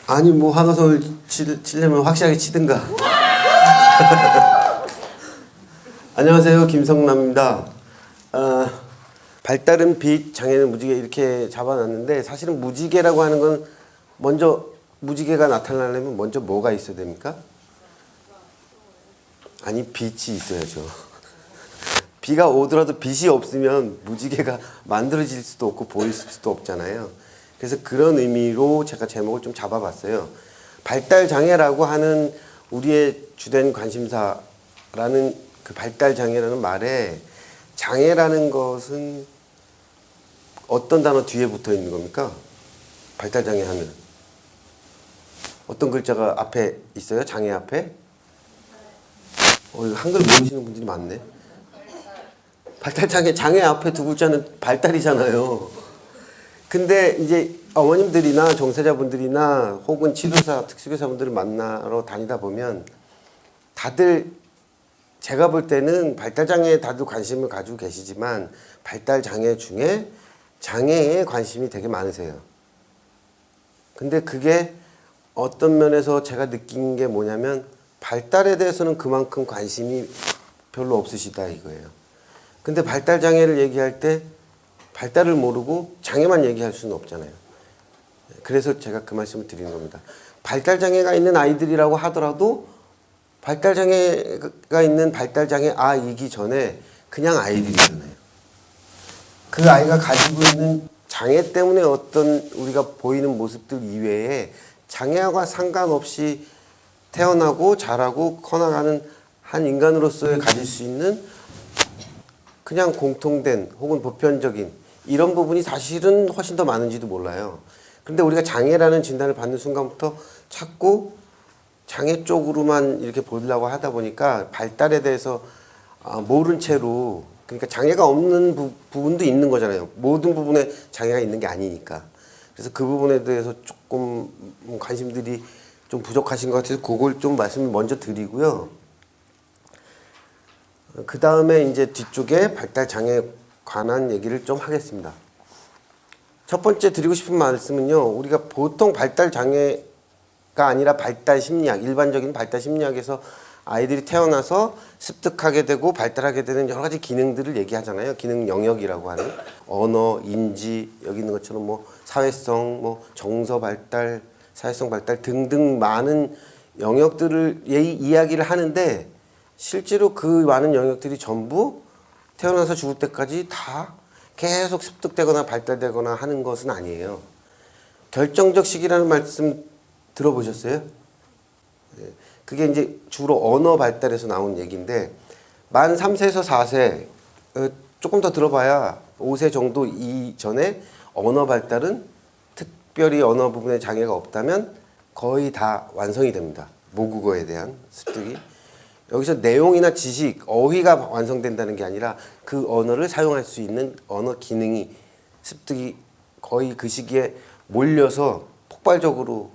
아니 뭐 한화서울 치려면 확실하게 치든가. 안녕하세요, 김성남입니다. 발달은 빛, 장애는 무지개 이렇게 잡아놨는데, 사실은 무지개라고 하는 건 먼저 무지개가 나타나려면 먼저 뭐가 있어야 됩니까? 아니, 빛이 있어야죠. 비가 오더라도 빛이 없으면 무지개가 만들어질 수도 없고 보일 수도 없잖아요. 그래서 그런 의미로 제가 제목을 좀 잡아봤어요. 발달장애라고 하는 우리의 주된 관심사라는 그 발달장애라는 말에 장애라는 것은 어떤 단어 뒤에 붙어 있는 겁니까? 발달장애 하면 어떤 글자가 앞에 있어요? 장애 앞에? 이거 한글 모르시는 분들이 많네. 발달장애, 장애 앞에 두 글자는 발달이잖아요. 근데 이제 어머님들이나 종사자분들이나 혹은 치료사, 특수교사분들을 만나러 다니다 보면 다들 제가 볼 때는 발달장애에 다들 관심을 가지고 계시지만 발달장애 중에 장애에 관심이 되게 많으세요. 근데 그게 어떤 면에서 제가 느낀 게 뭐냐면 발달에 대해서는 그만큼 관심이 별로 없으시다 이거예요. 근데 발달장애를 얘기할 때 발달을 모르고 장애만 얘기할 수는 없잖아요. 그래서 제가 그 말씀을 드리는 겁니다. 발달장애가 있는 아이들이라고 하더라도 발달장애가 있는 발달장애 아이기 전에 그냥 아이들이잖아요. 그 아이가 가지고 있는 장애 때문에 어떤 우리가 보이는 모습들 이외에 장애와 상관없이 태어나고 자라고 커나가는 한 인간으로서의 가질 수 있는 그냥 공통된 혹은 보편적인 이런 부분이 사실은 훨씬 더 많은지도 몰라요. 그런데 우리가 장애라는 진단을 받는 순간부터 자꾸 장애 쪽으로만 이렇게 보려고 하다 보니까 발달에 대해서 모른 채로, 그러니까 장애가 없는 부분도 있는 거잖아요. 모든 부분에 장애가 있는 게 아니니까. 그래서 그 부분에 대해서 조금 관심들이 좀 부족하신 것 같아서 그걸 좀 말씀을 먼저 드리고요. 그 다음에 이제 뒤쪽에 발달장애에 관한 얘기를 좀 하겠습니다. 첫 번째 드리고 싶은 말씀은요, 우리가 보통 발달장애가 아니라 발달심리학, 일반적인 발달심리학에서 아이들이 태어나서 습득하게 되고 발달하게 되는 여러 가지 기능들을 얘기하잖아요. 기능 영역이라고 하는 언어, 인지, 여기 있는 것처럼 뭐 사회성, 뭐 정서 발달, 사회성 발달 등등 많은 영역들을 이야기를 하는데, 실제로 그 많은 영역들이 전부 태어나서 죽을 때까지 다 계속 습득되거나 발달되거나 하는 것은 아니에요. 결정적 시기라는 말씀 들어보셨어요? 그게 이제 주로 언어 발달에서 나온 얘기인데, 만 3세에서 4세, 조금 더 들어봐야 5세 정도 이전에 언어 발달은 특별히 언어 부분에 장애가 없다면 거의 다 완성이 됩니다. 모국어에 대한 습득이. 여기서 내용이나 지식, 어휘가 완성된다는 게 아니라 그 언어를 사용할 수 있는 언어 기능이, 습득이 거의 그 시기에 몰려서 폭발적으로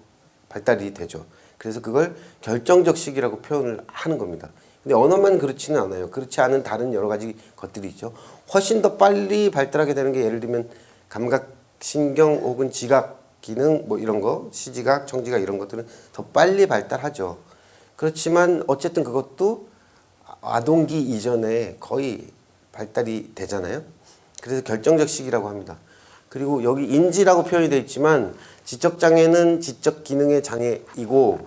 발달이 되죠. 그래서 그걸 결정적 시기라고 표현을 하는 겁니다. 근데 언어만 그렇지는 않아요. 그렇지 않은 다른 여러 가지 것들이 있죠. 훨씬 더 빨리 발달하게 되는 게, 예를 들면 감각, 신경 혹은 지각 기능 뭐 이런 거, 시지각, 청지각 이런 것들은 더 빨리 발달하죠. 그렇지만 어쨌든 그것도 아동기 이전에 거의 발달이 되잖아요. 그래서 결정적 시기라고 합니다. 그리고 여기 인지라고 표현이 되어 있지만 지적장애는 지적기능의 장애이고,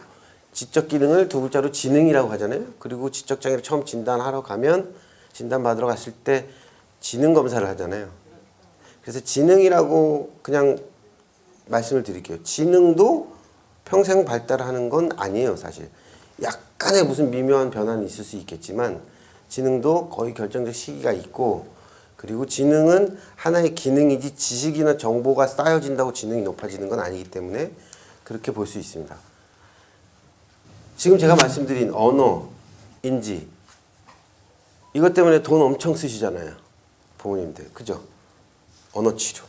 지적기능을 두 글자로 지능이라고 하잖아요. 그리고 지적장애를 처음 진단하러 가면, 진단받으러 갔을 때 지능검사를 하잖아요. 그래서 지능이라고 그냥 말씀을 드릴게요. 지능도 평생 발달하는 건 아니에요, 사실. 약간의 무슨 미묘한 변화는 있을 수 있겠지만 지능도 거의 결정적 시기가 있고, 그리고 지능은 하나의 기능이지 지식이나 정보가 쌓여진다고 지능이 높아지는 건 아니기 때문에 그렇게 볼 수 있습니다. 지금 제가 말씀드린 언어, 인지, 이것 때문에 돈 엄청 쓰시잖아요, 부모님들. 그죠? 언어 치료,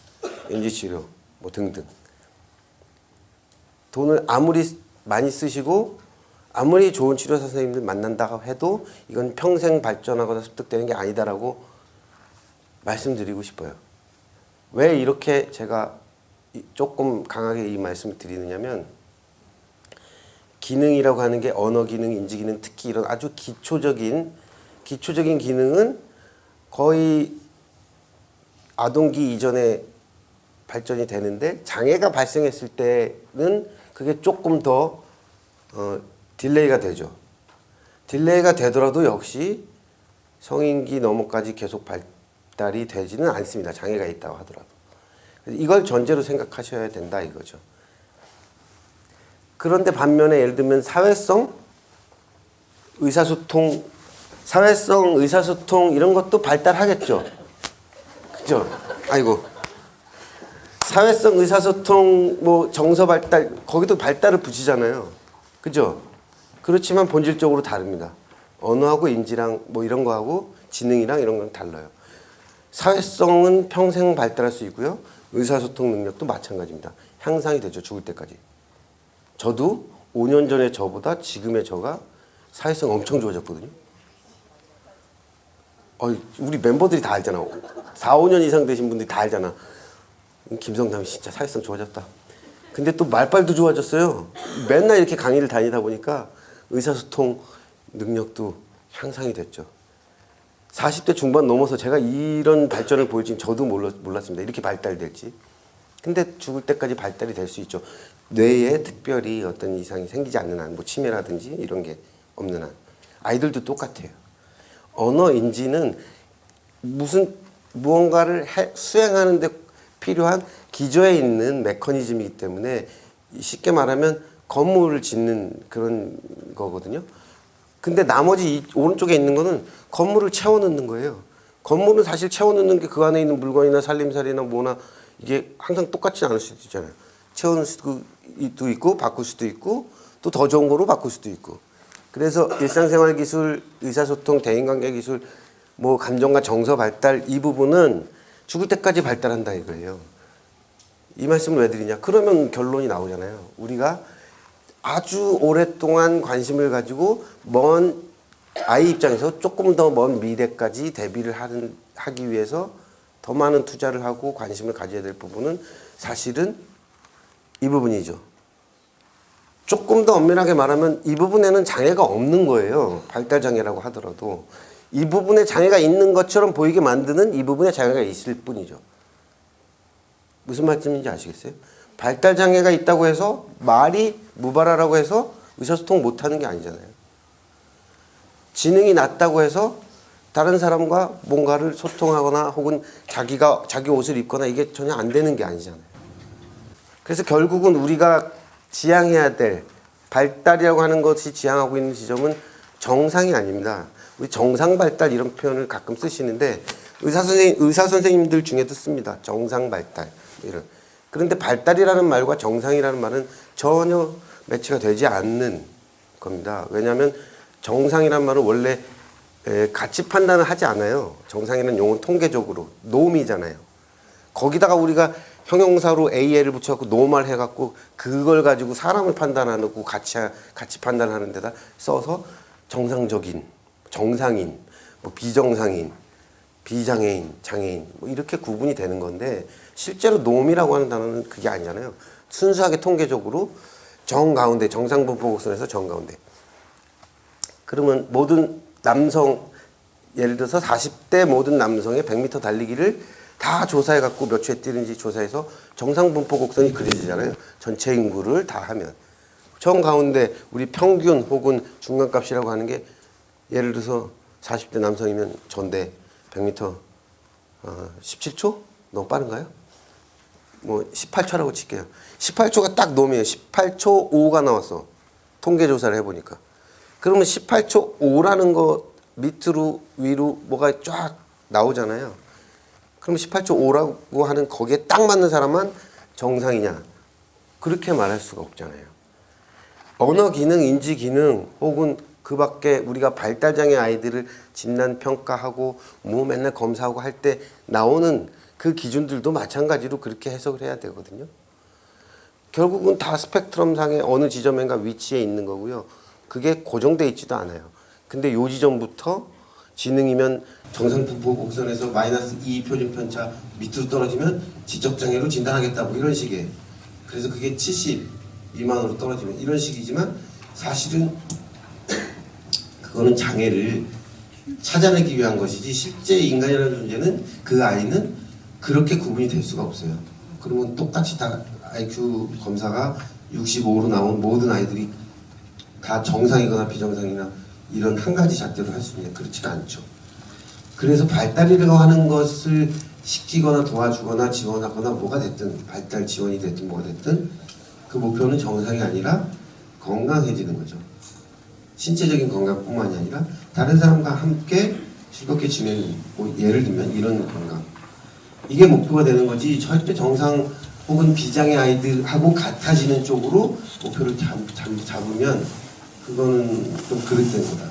인지 치료 뭐 등등. 돈을 아무리 많이 쓰시고 아무리 좋은 치료 선생님들 만난다고 해도 이건 평생 발전하거나 습득되는 게 아니다라고 말씀드리고 싶어요. 왜 이렇게 제가 조금 강하게 이 말씀을 드리느냐면, 기능이라고 하는 게 언어 기능, 인지 기능, 특히 이런 아주 기초적인 기능은 거의 아동기 이전에 발전이 되는데 장애가 발생했을 때는 그게 조금 더 딜레이가 되죠. 딜레이가 되더라도 역시 성인기 넘어까지 계속 발달이 되지는 않습니다. 장애가 있다고 하더라도. 이걸 전제로 생각하셔야 된다 이거죠. 그런데 반면에 예를 들면 사회성 의사소통 이런 것도 발달하겠죠. 그죠? 아이고. 사회성 의사소통 뭐 정서 발달 거기도 발달을 붙이잖아요. 그죠? 그렇지만 본질적으로 다릅니다. 언어하고 인지랑 뭐 이런 거하고 지능이랑 이런 건 달라요. 사회성은 평생 발달할 수 있고요. 의사소통 능력도 마찬가지입니다. 향상이 되죠. 죽을 때까지. 저도 5년 전에 저보다 지금의 저가 사회성 엄청 좋아졌거든요. 우리 멤버들이 다 알잖아. 4, 5년 이상 되신 분들이 다 알잖아. 김성담이 진짜 사회성 좋아졌다. 근데 또 말빨도 좋아졌어요. 맨날 이렇게 강의를 다니다 보니까 의사소통 능력도 향상이 됐죠. 40대 중반 넘어서 제가 이런 발전을 보일지는 저도 몰랐습니다. 이렇게 발달될지. 근데 죽을 때까지 발달이 될 수 있죠. 뇌에 특별히 어떤 이상이 생기지 않는 한, 뭐 치매라든지 이런 게 없는 한. 아이들도 똑같아요. 언어 인지는 무언가를 수행하는 데 필요한 기저에 있는 메커니즘이기 때문에 쉽게 말하면 건물을 짓는 그런 거거든요. 근데 나머지 이 오른쪽에 있는 거는 건물을 채워넣는 거예요. 건물은 사실 채워넣는 게 그 안에 있는 물건이나 살림살이나 뭐나 이게 항상 똑같지 않을 수도 있잖아요. 채워넣을 수도 있고 바꿀 수도 있고 또 더 좋은 거로 바꿀 수도 있고. 그래서 일상생활 기술, 의사소통, 대인관계 기술, 뭐 감정과 정서 발달 이 부분은 죽을 때까지 발달한다 이거예요. 이 말씀을 왜 드리냐? 그러면 결론이 나오잖아요. 우리가 아주 오랫동안 관심을 가지고 먼 아이 입장에서 조금 더 먼 미래까지 대비를 하기 위해서 더 많은 투자를 하고 관심을 가져야 될 부분은 사실은 이 부분이죠. 조금 더 엄밀하게 말하면 이 부분에는 장애가 없는 거예요. 발달장애라고 하더라도. 이 부분에 장애가 있는 것처럼 보이게 만드는 이 부분에 장애가 있을 뿐이죠. 무슨 말씀인지 아시겠어요? 발달장애가 있다고 해서 말이 무발화라고 해서 의사소통 못하는 게 아니잖아요. 지능이 낮다고 해서 다른 사람과 뭔가를 소통하거나 혹은 자기 옷을 입거나 이게 전혀 안 되는 게 아니잖아요. 그래서 결국은 우리가 지향해야 될 발달이라고 하는 것이 지향하고 있는 지점은 정상이 아닙니다. 우리 정상 발달 이런 표현을 가끔 쓰시는데 의사 선생님들 중에도 씁니다. 정상 발달 이런. 그런데 발달이라는 말과 정상이라는 말은 전혀 매치가 되지 않는 겁니다. 왜냐하면 정상이라는 말은 원래 가치 판단을 하지 않아요. 정상이라는 용어는 통계적으로 노미잖아요. 거기다가 우리가 형용사로 AL을 붙여갖고 노말 해갖고 그걸 가지고 사람을 판단하고 가치 판단하는 데다 써서 정상적인, 정상인, 뭐 비정상인, 비장애인, 장애인 뭐 이렇게 구분이 되는 건데 실제로 놈이라고 하는 단어는 그게 아니잖아요. 순수하게 통계적으로 정가운데, 정상분포곡선에서 정가운데. 그러면 모든 남성, 예를 들어서 40대 모든 남성의 100m 달리기를 다 조사해갖고 몇 초에 뛰는지 조사해서 정상분포곡선이 그려지잖아요. 전체 인구를 다 하면. 정가운데 우리 평균 혹은 중간값이라고 하는 게 예를 들어서 40대 남성이면 전대 100m 17초? 너무 빠른가요? 뭐 18초라고 칠게요. 18초가 딱 놈이에요. 18초 5가 나왔어. 통계조사를 해보니까. 그러면 18초 5라는 거 밑으로 위로 뭐가 쫙 나오잖아요. 그럼 18초 5라고 하는 거기에 딱 맞는 사람만 정상이냐? 그렇게 말할 수가 없잖아요. 언어 기능, 인지 기능 혹은 그 밖에 우리가 발달장애 아이들을 진단 평가하고 뭐 맨날 검사하고 할 때 나오는 그 기준들도 마찬가지로 그렇게 해석을 해야 되거든요. 결국은 다 스펙트럼 상의 어느 지점인가 위치에 있는 거고요. 그게 고정돼 있지도 않아요. 근데 요 지점부터 지능이면 정상분포 곡선에서 마이너스 2 표준 편차 밑으로 떨어지면 지적장애로 진단하겠다 뭐 이런 식이에요. 그래서 그게 70 미만으로 떨어지면 이런 식이지만 사실은 그거는 장애를 찾아내기 위한 것이지 실제 인간이라는 존재는 그 아이는 그렇게 구분이 될 수가 없어요. 그러면 똑같이 다 IQ 검사가 65로 나온 모든 아이들이 다 정상이거나 비정상이나 이런 한 가지 잣대로 할 수 있냐? 그렇지가 않죠. 그래서 발달이라고 하는 것을 시키거나 도와주거나 지원하거나 뭐가 됐든 발달 지원이 됐든 뭐가 됐든 그 목표는 정상이 아니라 건강해지는 거죠. 신체적인 건강뿐만이 아니라 다른 사람과 함께 즐겁게 지내는, 뭐 예를 들면 이런 건강, 이게 목표가 되는 거지 절대 정상 혹은 비장애 아이들하고 같아지는 쪽으로 목표를 잡으면 그거는 좀 그릇된 거다.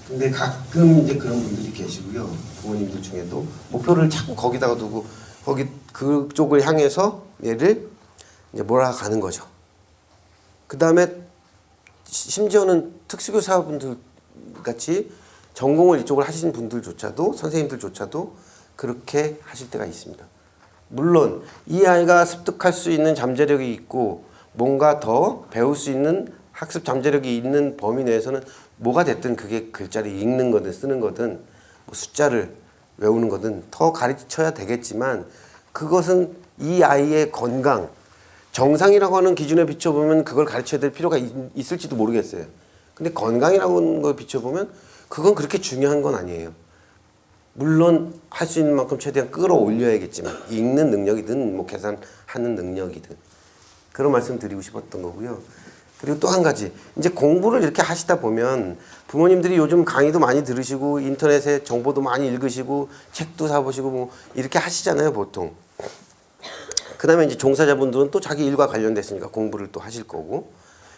근데 가끔 이제 그런 분들이 계시고요. 부모님들 중에도 목표를 자꾸 거기다가 두고 거기 그쪽을 향해서 얘를 이제 몰아가는 거죠. 그 다음에 심지어는 특수교사분들 같이 전공을 이쪽을 하시는 분들조차도, 선생님들조차도 그렇게 하실 때가 있습니다. 물론 이 아이가 습득할 수 있는 잠재력이 있고 뭔가 더 배울 수 있는 학습 잠재력이 있는 범위 내에서는 뭐가 됐든 그게 글자를 읽는 거든 쓰는 거든 뭐 숫자를 외우는 거든 더 가르쳐야 되겠지만 그것은 이 아이의 건강, 정상이라고 하는 기준에 비춰보면 그걸 가르쳐야 될 필요가 있을지도 모르겠어요. 근데 건강이라고 하는 걸 비춰보면 그건 그렇게 중요한 건 아니에요. 물론 할 수 있는 만큼 최대한 끌어올려야겠지만 읽는 능력이든 뭐 계산하는 능력이든 그런 말씀 드리고 싶었던 거고요. 그리고 또 한 가지, 이제 공부를 이렇게 하시다 보면 부모님들이 요즘 강의도 많이 들으시고 인터넷에 정보도 많이 읽으시고 책도 사보시고 뭐 이렇게 하시잖아요, 보통. 그 다음에 이제 종사자분들은 또 자기 일과 관련됐으니까 공부를 또 하실 거고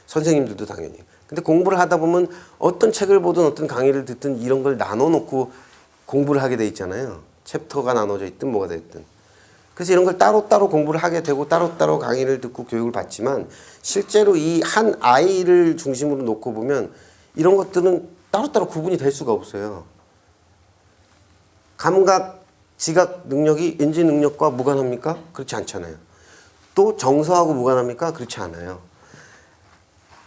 선생님들도 당연히. 근데 공부를 하다 보면 어떤 책을 보든 어떤 강의를 듣든 이런 걸 나눠놓고 공부를 하게 돼 있잖아요. 챕터가 나눠져 있든 뭐가 됐든. 그래서 이런 걸 따로따로 공부를 하게 되고 따로따로 강의를 듣고 교육을 받지만 실제로 이 한 아이를 중심으로 놓고 보면 이런 것들은 따로따로 구분이 될 수가 없어요. 감각, 지각 능력이 인지 능력과 무관합니까? 그렇지 않잖아요. 또 정서하고 무관합니까? 그렇지 않아요.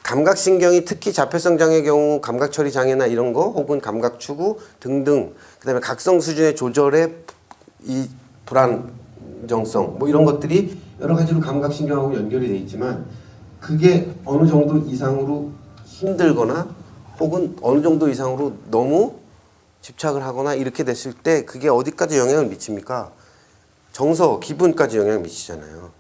감각신경이 특히 자폐성 장애의 경우 감각처리 장애나 이런 거 혹은 감각추구 등등 그 다음에 각성 수준의 조절의 이 불안정성 뭐 이런 것들이 여러 가지로 감각신경하고 연결이 돼 있지만 그게 어느 정도 이상으로 힘들거나 혹은 어느 정도 이상으로 너무 집착을 하거나 이렇게 됐을 때 그게 어디까지 영향을 미칩니까? 정서, 기분까지 영향을 미치잖아요.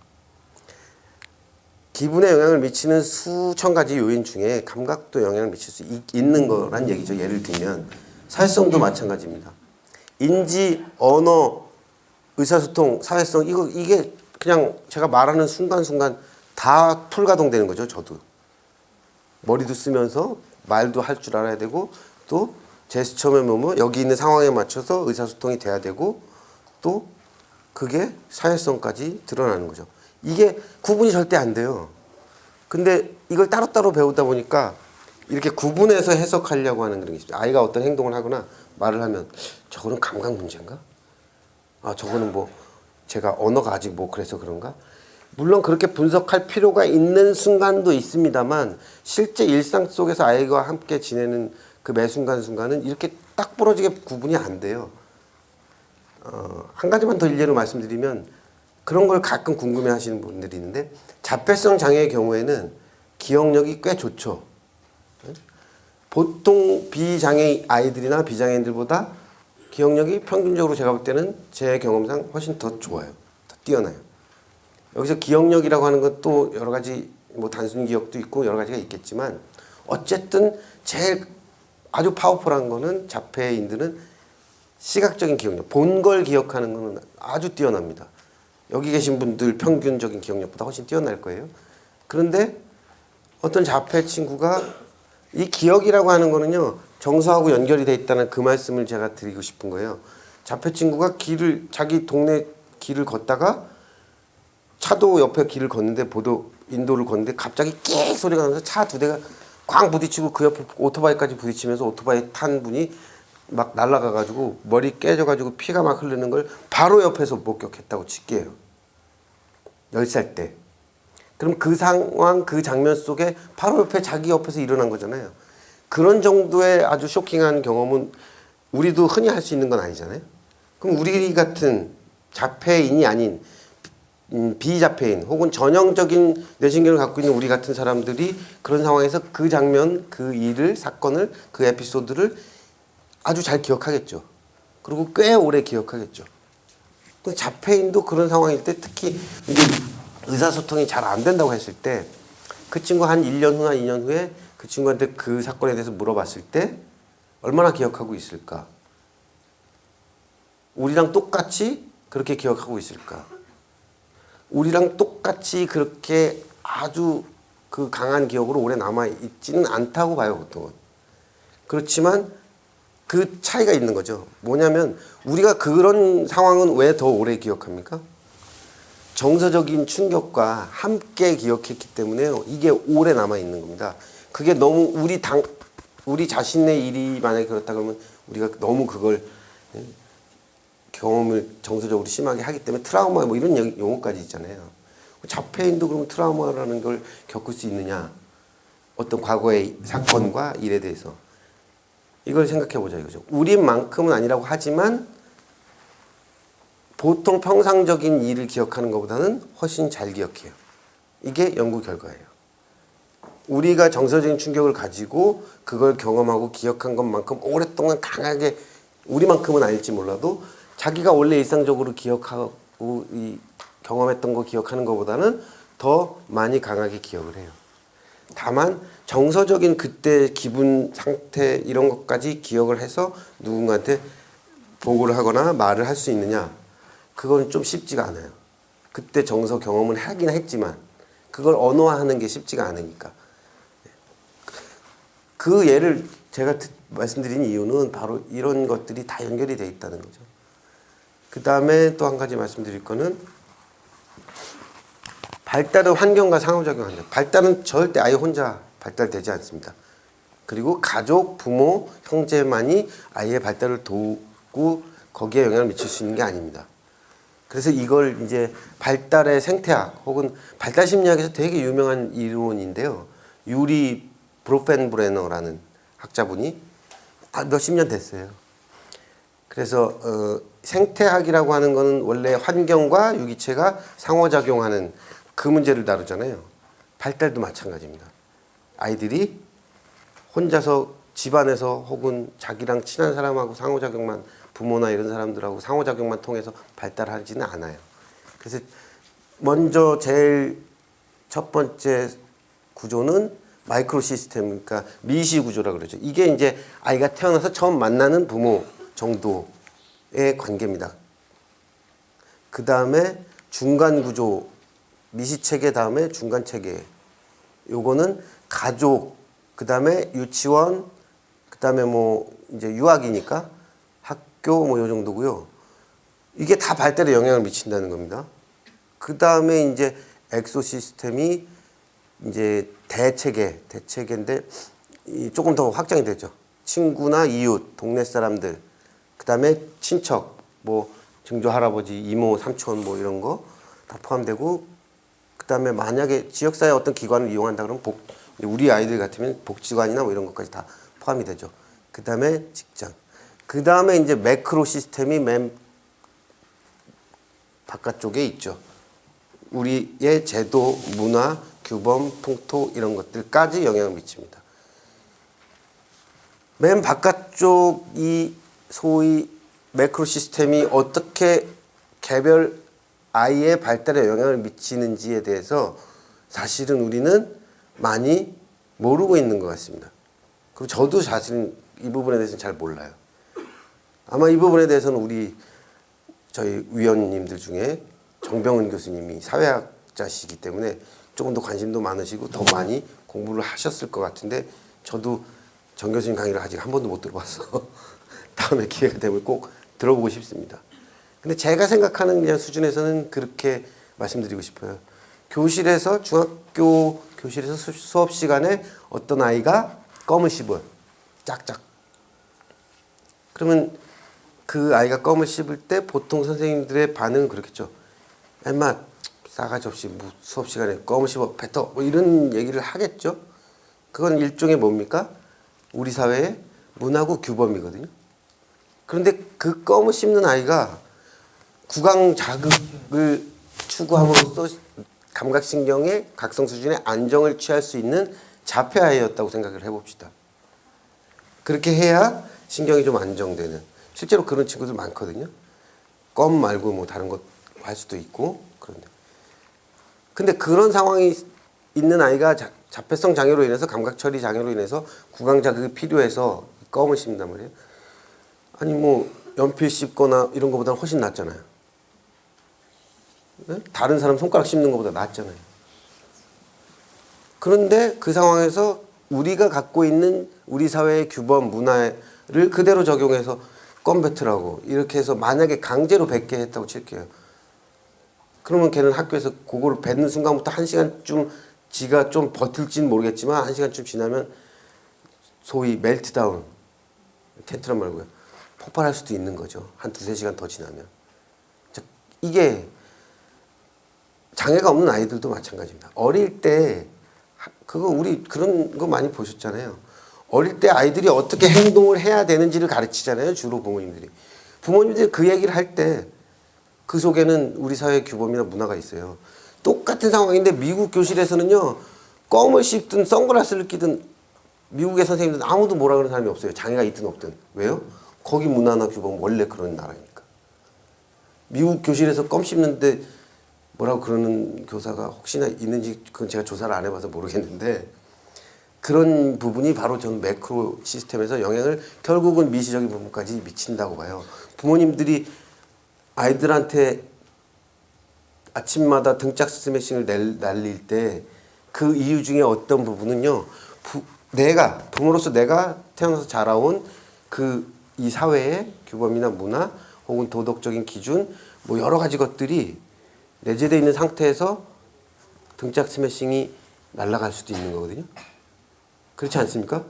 기분에 영향을 미치는 수천 가지 요인 중에 감각도 영향을 미칠 수 있는 거란 얘기죠. 예를 들면 사회성도 마찬가지입니다. 인지, 언어, 의사소통, 사회성 이게 그냥 제가 말하는 순간순간 다 풀가동되는 거죠. 저도 머리도 쓰면서 말도 할 줄 알아야 되고 또 제스처 메모 여기 있는 상황에 맞춰서 의사소통이 돼야 되고 또 그게 사회성까지 드러나는 거죠. 이게 구분이 절대 안 돼요. 근데 이걸 따로따로 배우다 보니까 이렇게 구분해서 해석하려고 하는 그런 게 있어요. 아이가 어떤 행동을 하거나 말을 하면 저거는 감각 문제인가? 아, 저거는 뭐 제가 언어가 아직 뭐 그래서 그런가? 물론 그렇게 분석할 필요가 있는 순간도 있습니다만 실제 일상 속에서 아이와 함께 지내는 그 매 순간순간은 이렇게 딱 부러지게 구분이 안 돼요. 한 가지만 더 일례로 말씀드리면 그런 걸 가끔 궁금해 하시는 분들이 있는데 자폐성 장애의 경우에는 기억력이 꽤 좋죠. 보통 비장애 아이들이나 비장애인들보다 기억력이 평균적으로 제가 볼 때는 제 경험상 훨씬 더 좋아요. 더 뛰어나요. 여기서 기억력이라고 하는 것도 여러 가지 뭐 단순 기억도 있고 여러 가지가 있겠지만 어쨌든 제일 아주 파워풀한 거는 자폐인들은 시각적인 기억력, 본 걸 기억하는 거는 아주 뛰어납니다. 여기 계신 분들 평균적인 기억력보다 훨씬 뛰어날 거예요. 그런데 어떤 자폐 친구가 이 기억이라고 하는 거는요 정서하고 연결이 돼 있다는 그 말씀을 제가 드리고 싶은 거예요. 자폐 친구가 자기 동네 길을 걷다가 차도 옆에 길을 걷는데 인도를 걷는데 갑자기 끽 소리가 나면서 차 두 대가 꽝 부딪히고 그 옆에 오토바이까지 부딪히면서 오토바이 탄 분이 막 날아가가지고 머리 깨져가지고 피가 막 흐르는 걸 바로 옆에서 목격했다고 칠게요. 10살 때. 그럼 그 상황, 그 장면 속에 바로 옆에 자기 옆에서 일어난 거잖아요. 그런 정도의 아주 쇼킹한 경험은 우리도 흔히 할 수 있는 건 아니잖아요. 그럼 우리 같은 자폐인이 아닌 비자폐인 혹은 전형적인 뇌신경을 갖고 있는 우리 같은 사람들이 그런 상황에서 그 장면, 그 일을, 사건을, 그 에피소드를 아주 잘 기억하겠죠. 그리고 꽤 오래 기억하겠죠. 그 자폐인도 그런 상황일 때 특히 이제 의사소통이 잘 안 된다고 했을 때 그 친구 한 1년 후나 2년 후에 그 친구한테 그 사건에 대해서 물어봤을 때 얼마나 기억하고 있을까? 우리랑 똑같이 그렇게 기억하고 있을까? 우리랑 똑같이 그렇게 아주 그 강한 기억으로 오래 남아있지는 않다고 봐요, 보통은. 그렇지만 그 차이가 있는 거죠. 뭐냐면 우리가 그런 상황은 왜 더 오래 기억합니까? 정서적인 충격과 함께 기억했기 때문에요. 이게 오래 남아있는 겁니다. 그게 너무 우리 자신의 일이 만약에 그렇다 그러면 우리가 너무 그걸 경험을 정서적으로 심하게 하기 때문에 트라우마 뭐 이런 용어까지 있잖아요. 자폐인도 그러면 트라우마라는 걸 겪을 수 있느냐? 어떤 과거의 사건과 일에 대해서. 이걸 생각해 보자 이거죠. 우리만큼은 아니라고 하지만 보통 평상적인 일을 기억하는 것보다는 훨씬 잘 기억해요. 이게 연구 결과예요. 우리가 정서적인 충격을 가지고 그걸 경험하고 기억한 것만큼 오랫동안 강하게 우리만큼은 아닐지 몰라도 자기가 원래 일상적으로 기억하고 경험했던 거 기억하는 것보다는 더 많이 강하게 기억을 해요. 다만 정서적인 그때 기분 상태 이런 것까지 기억을 해서 누군가한테 보고를 하거나 말을 할 수 있느냐, 그건 좀 쉽지가 않아요. 그때 정서 경험을 하긴 했지만 그걸 언어화하는 게 쉽지가 않으니까. 그 예를 제가 말씀드린 이유는 바로 이런 것들이 다 연결이 돼 있다는 거죠. 그 다음에 또 한 가지 말씀드릴 거는 발달은 환경과 상호작용한다. 발달은 절대 아이 혼자 발달되지 않습니다. 그리고 가족, 부모, 형제만이 아이의 발달을 도우고 거기에 영향을 미칠 수 있는 게 아닙니다. 그래서 이걸 이제 발달의 생태학 혹은 발달 심리학에서 되게 유명한 이론인데요. 유리 브로펜브레너라는 학자분이 몇십 년 됐어요. 그래서 생태학이라고 하는 거는 원래 환경과 유기체가 상호작용하는 그 문제를 다루잖아요. 발달도 마찬가지입니다. 아이들이 혼자서 집안에서 혹은 자기랑 친한 사람하고 상호작용만 부모나 이런 사람들하고 상호작용만 통해서 발달하지는 않아요. 그래서 먼저 제일 첫 번째 구조는 마이크로 시스템, 그러니까 미시 구조라고 그러죠. 이게 이제 아이가 태어나서 처음 만나는 부모 정도의 관계입니다. 그 다음에 중간 구조, 미시 체계 다음에 중간 체계. 요거는 가족, 그 다음에 유치원, 그 다음에 뭐 이제 유아기니까 학교 뭐 요 정도고요. 이게 다 발달에 영향을 미친다는 겁니다. 그 다음에 이제 엑소 시스템이 이제 대체계인데 조금 더 확장이 되죠. 친구나 이웃, 동네 사람들, 그 다음에 친척, 뭐 증조 할아버지, 이모, 삼촌 뭐 이런 거 다 포함되고, 그 다음에 만약에 지역사회 어떤 기관을 이용한다 그러면 우리 아이들 같으면 복지관이나 뭐 이런 것까지 다 포함이 되죠. 그 다음에 직장. 그 다음에 이제 매크로 시스템이 맨 바깥쪽에 있죠. 우리의 제도, 문화, 규범, 풍토 이런 것들까지 영향을 미칩니다. 맨 바깥쪽이 소위 매크로 시스템이 어떻게 개별 아이의 발달에 영향을 미치는지에 대해서 사실은 우리는 많이 모르고 있는 것 같습니다. 그리고 저도 사실은 이 부분에 대해서는 잘 몰라요. 아마 이 부분에 대해서는 저희 위원님들 중에 정병은 교수님이 사회학자시기 때문에 조금 더 관심도 많으시고 더 많이 공부를 하셨을 것 같은데, 저도 정 교수님 강의를 아직 한 번도 못 들어봐서 다음에 기회가 되면 꼭 들어보고 싶습니다. 근데 제가 생각하는 그냥 수준에서는 그렇게 말씀드리고 싶어요. 중학교 교실에서 수업 시간에 어떤 아이가 껌을 씹어요. 짝짝. 그러면 그 아이가 껌을 씹을 때 보통 선생님들의 반응은 그렇겠죠. 엄마 싸가지 없이 뭐 수업 시간에 껌을 씹어 뱉어 뭐 이런 얘기를 하겠죠. 그건 일종의 뭡니까? 우리 사회의 문화고 규범이거든요. 그런데 그 껌을 씹는 아이가 구강 자극을 추구함으로써 감각신경의 각성 수준의 안정을 취할 수 있는 자폐 아이였다고 생각을 해봅시다. 그렇게 해야 신경이 좀 안정되는, 실제로 그런 친구들 많거든요. 껌 말고 뭐 다른 것 할 수도 있고. 그런데 근데 그런 상황이 있는 아이가 자폐성 장애로 인해서 감각 처리 장애로 인해서 구강 자극이 필요해서 껌을 씹는단 말이에요. 아니 뭐 연필 씹거나 이런 것보다 훨씬 낫잖아요. 네? 다른 사람 손가락 씹는 것보다 낫잖아요. 그런데 그 상황에서 우리가 갖고 있는 우리 사회의 규범 문화를 그대로 적용해서 껌 뱉으라고 이렇게 해서 만약에 강제로 뱉게 했다고 칠게요. 그러면 걔는 학교에서 그거를 뱉는 순간부터 1시간쯤 지가 좀 버틸지는 모르겠지만 1시간쯤 지나면 소위 멜트다운, 텐트럼 말고요. 폭발할 수도 있는 거죠. 한 2-3시간 더 지나면. 이게 장애가 없는 아이들도 마찬가지입니다. 어릴 때 그거 우리 그런 거 많이 보셨잖아요. 어릴 때 아이들이 어떻게 행동을 해야 되는지를 가르치잖아요. 주로 부모님들이. 부모님들이 그 얘기를 할 때 그 속에는 우리 사회의 규범이나 문화가 있어요. 똑같은 상황인데 미국 교실에서는요. 껌을 씹든 선글라스를 끼든 미국의 선생님들은 아무도 뭐라 그러는 사람이 없어요. 장애가 있든 없든. 왜요? 거기 문화나 규범은 원래 그런 나라니까. 미국 교실에서 껌 씹는데 뭐라고 그러는 교사가 혹시나 있는지 그건 제가 조사를 안 해봐서 모르겠는데 그런 부분이 바로 저는 매크로 시스템에서 영향을 결국은 미시적인 부분까지 미친다고 봐요. 부모님들이 아이들한테 아침마다 등짝 스매싱을 날릴 때 그 이유 중에 어떤 부분은요. 부모로서 내가 태어나서 자라온 이 사회의 규범이나 문화 혹은 도덕적인 기준 뭐 여러 가지 것들이 내재되어 있는 상태에서 등짝 스매싱이 날아갈 수도 있는 거거든요. 그렇지 않습니까?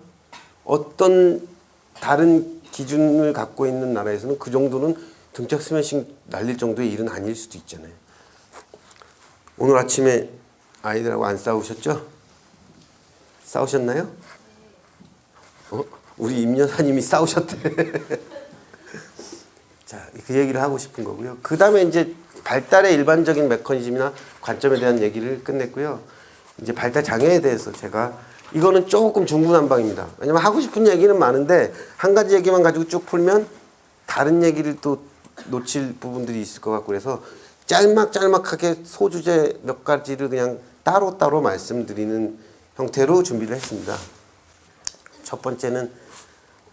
어떤 다른 기준을 갖고 있는 나라에서는 그 정도는 등짝 스매싱 날릴 정도의 일은 아닐 수도 있잖아요. 오늘 아침에 아이들하고 안 싸우셨죠? 싸우셨나요? 우리 임 여사님이 싸우셨대. 자, 그 얘기를 하고 싶은 거고요. 그 다음에 이제 발달의 일반적인 메커니즘이나 관점에 대한 얘기를 끝냈고요. 이제 발달 장애에 대해서 제가 이거는 조금 중구난방입니다. 왜냐면 하고 싶은 얘기는 많은데 한 가지 얘기만 가지고 쭉 풀면 다른 얘기를 또 놓칠 부분들이 있을 것 같고 그래서 짤막짤막하게 소주제 몇 가지를 그냥 따로따로 말씀드리는 형태로 준비를 했습니다. 첫 번째는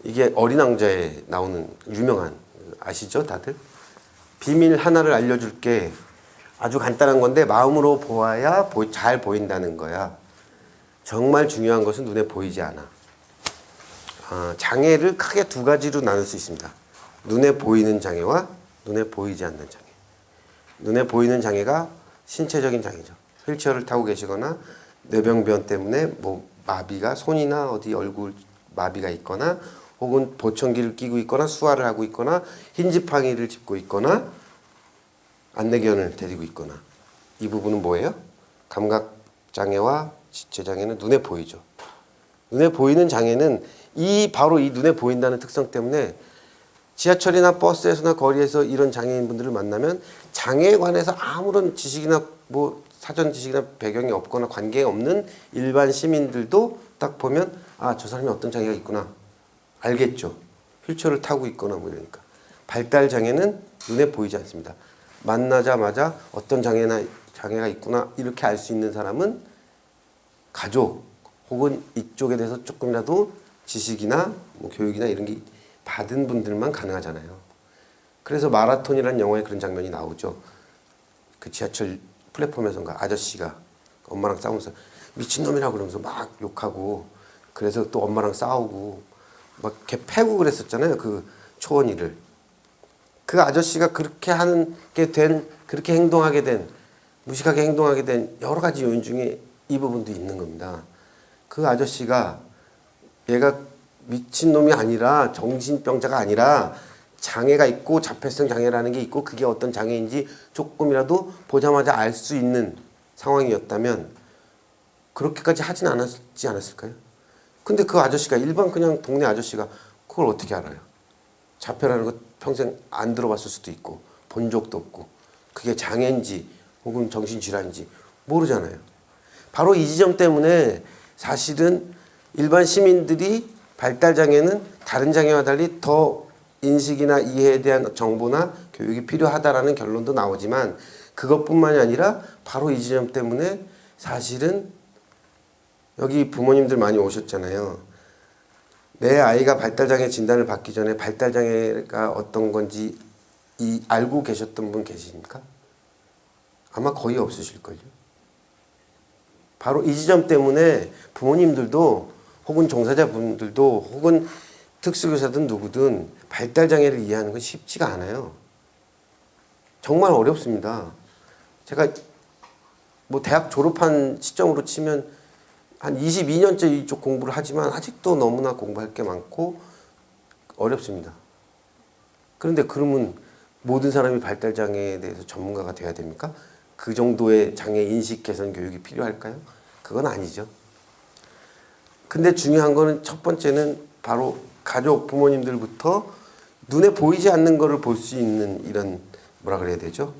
이게 어린 왕자에 나오는 유명한 아시죠 다들? 비밀 하나를 알려줄게. 아주 간단한 건데 마음으로 보아야 잘 보인다는 거야. 정말 중요한 것은 눈에 보이지 않아. 장애를 크게 2가지로 나눌 수 있습니다. 눈에 보이는 장애와 눈에 보이지 않는 장애. 눈에 보이는 장애가 신체적인 장애죠. 휠체어를 타고 계시거나 뇌병변 때문에 뭐 마비가 손이나 어디 얼굴 마비가 있거나 혹은 보청기를 끼고 있거나 수화를 하고 있거나 흰지팡이를 짚고 있거나 안내견을 데리고 있거나 이 부분은 뭐예요? 감각장애와 지체장애는 눈에 보이죠. 눈에 보이는 장애는 바로 이 눈에 보인다는 특성 때문에 지하철이나 버스에서나 거리에서 이런 장애인분들을 만나면 장애에 관해서 아무런 지식이나 뭐 사전 지식이나 배경이 없거나 관계 없는 일반 시민들도 딱 보면 저 사람이 어떤 장애가 있구나 알겠죠. 휠체어를 타고 있거나 뭐 이러니까. 발달 장애는 눈에 보이지 않습니다. 만나자마자 어떤 장애가 있구나 이렇게 알 수 있는 사람은 가족 혹은 이쪽에 대해서 조금이라도 지식이나 뭐 교육이나 이런 게 받은 분들만 가능하잖아요. 그래서 마라톤이라는 영화에 그런 장면이 나오죠. 그 지하철 플랫폼에서인가 아저씨가 엄마랑 싸우면서 미친놈이라고 그러면서 막 욕하고 그래서 또 엄마랑 싸우고 막 걔 패고 그랬었잖아요. 그 초원이를. 그 아저씨가 그렇게 그렇게 행동하게 된, 무식하게 행동하게 된 여러 가지 요인 중에 이 부분도 있는 겁니다. 그 아저씨가 얘가 미친놈이 아니라 정신병자가 아니라 장애가 있고 자폐성 장애라는 게 있고 그게 어떤 장애인지 조금이라도 보자마자 알 수 있는 상황이었다면 그렇게까지 하진 않았지 않았을까요? 근데 그 아저씨가 일반 그냥 동네 아저씨가 그걸 어떻게 알아요? 자폐라는 거 평생 안 들어봤을 수도 있고 본 적도 없고 그게 장애인지 혹은 정신질환인지 모르잖아요. 바로 이 지점 때문에 사실은 일반 시민들이 발달장애는 다른 장애와 달리 더 인식이나 이해에 대한 정보나 교육이 필요하다라는 결론도 나오지만 그것뿐만이 아니라 바로 이 지점 때문에 사실은 여기 부모님들 많이 오셨잖아요. 내 아이가 발달장애 진단을 받기 전에 발달장애가 어떤 건지 알고 계셨던 분 계십니까? 아마 거의 없으실걸요. 바로 이 지점 때문에 부모님들도 혹은 종사자분들도 혹은 특수교사든 누구든 발달장애를 이해하는 건 쉽지가 않아요. 정말 어렵습니다. 제가 뭐 대학 졸업한 시점으로 치면 한 22년째 이쪽 공부를 하지만 아직도 너무나 공부할 게 많고 어렵습니다. 그런데 그러면 모든 사람이 발달장애에 대해서 전문가가 돼야 됩니까? 그 정도의 장애 인식 개선 교육이 필요할까요? 그건 아니죠. 근데 중요한 거는 첫 번째는 바로 가족, 부모님들부터 눈에 보이지 않는 거를 볼 수 있는 이런 뭐라 그래야 되죠?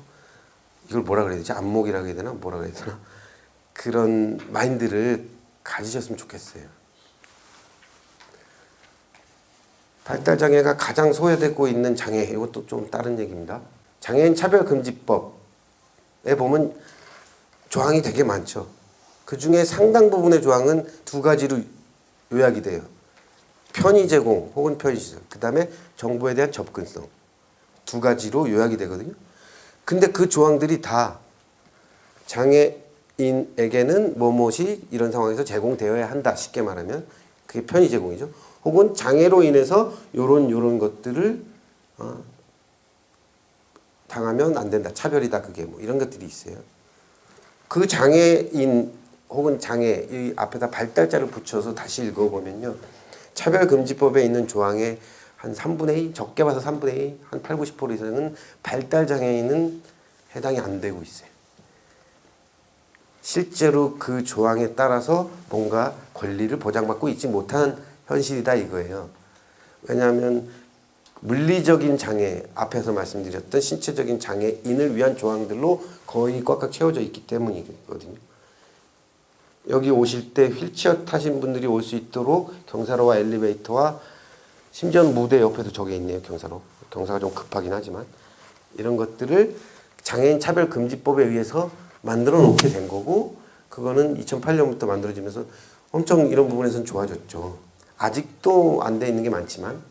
이걸 뭐라 그래야 되지? 안목이라고 해야 되나? 뭐라 그래야 되나? 그런 마인드를 가지셨으면 좋겠어요. 발달장애가 가장 소외되고 있는 장애, 이것도 좀 다른 얘기입니다. 장애인 차별금지법에 보면 조항이 되게 많죠. 그 중에 상당 부분의 조항은 두 가지로 요약이 돼요. 편의 제공 혹은 편의시설, 그 다음에 정보에 대한 접근성, 두 가지로 요약이 되거든요. 근데 그 조항들이 다 장애인에게는 뭐뭇이 이런 상황에서 제공되어야 한다. 쉽게 말하면 그게 편의 제공이죠. 혹은 장애로 인해서 요런 것들을 당하면 안 된다. 차별이다. 그게 뭐 이런 것들이 있어요. 그 장애인 혹은 장애 이 앞에다 발달자를 붙여서 다시 읽어보면요. 차별금지법에 있는 조항의 한 3분의 2, 적게 봐서 3분의 2, 한 8, 90% 이상은 발달장애인은 해당이 안 되고 있어요. 실제로 그 조항에 따라서 뭔가 권리를 보장받고 있지 못한 현실이다 이거예요. 왜냐하면 물리적인 장애, 앞에서 말씀드렸던 신체적인 장애인을 위한 조항들로 거의 꽉꽉 채워져 있기 때문이거든요. 여기 오실 때 휠체어 타신 분들이 올 수 있도록 경사로와 엘리베이터와 심지어 무대 옆에도 저게 있네요. 경사로. 경사가 좀 급하긴 하지만 이런 것들을 장애인 차별금지법에 의해서 만들어 놓게 된 거고 그거는 2008년부터 만들어지면서 엄청 이런 부분에서는 좋아졌죠. 아직도 안 돼 있는 게 많지만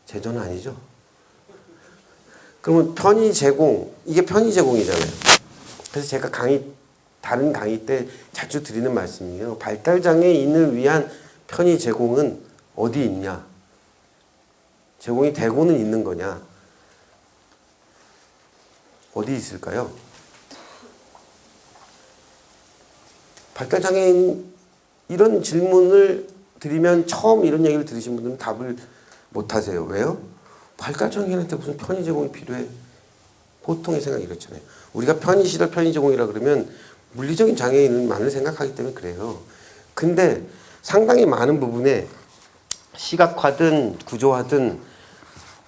제조는 아니죠. 그러면 편의 제공, 이게 편의 제공이잖아요. 그래서 제가 다른 강의 때 자주 드리는 말씀이에요. 발달장애인을 위한 편의 제공은 어디 있냐? 제공이 되고는 있는 거냐? 어디 있을까요? 발달장애인 이런 질문을 드리면 처음 이런 얘기를 들으신 분들은 답을 못 하세요. 왜요? 발달장애인한테 무슨 편의 제공이 필요해? 보통의 생각이 이렇잖아요. 우리가 편의시설 편의 제공이라 그러면 물리적인 장애인만을 생각하기 때문에 그래요. 근데 상당히 많은 부분에 시각화든 구조화든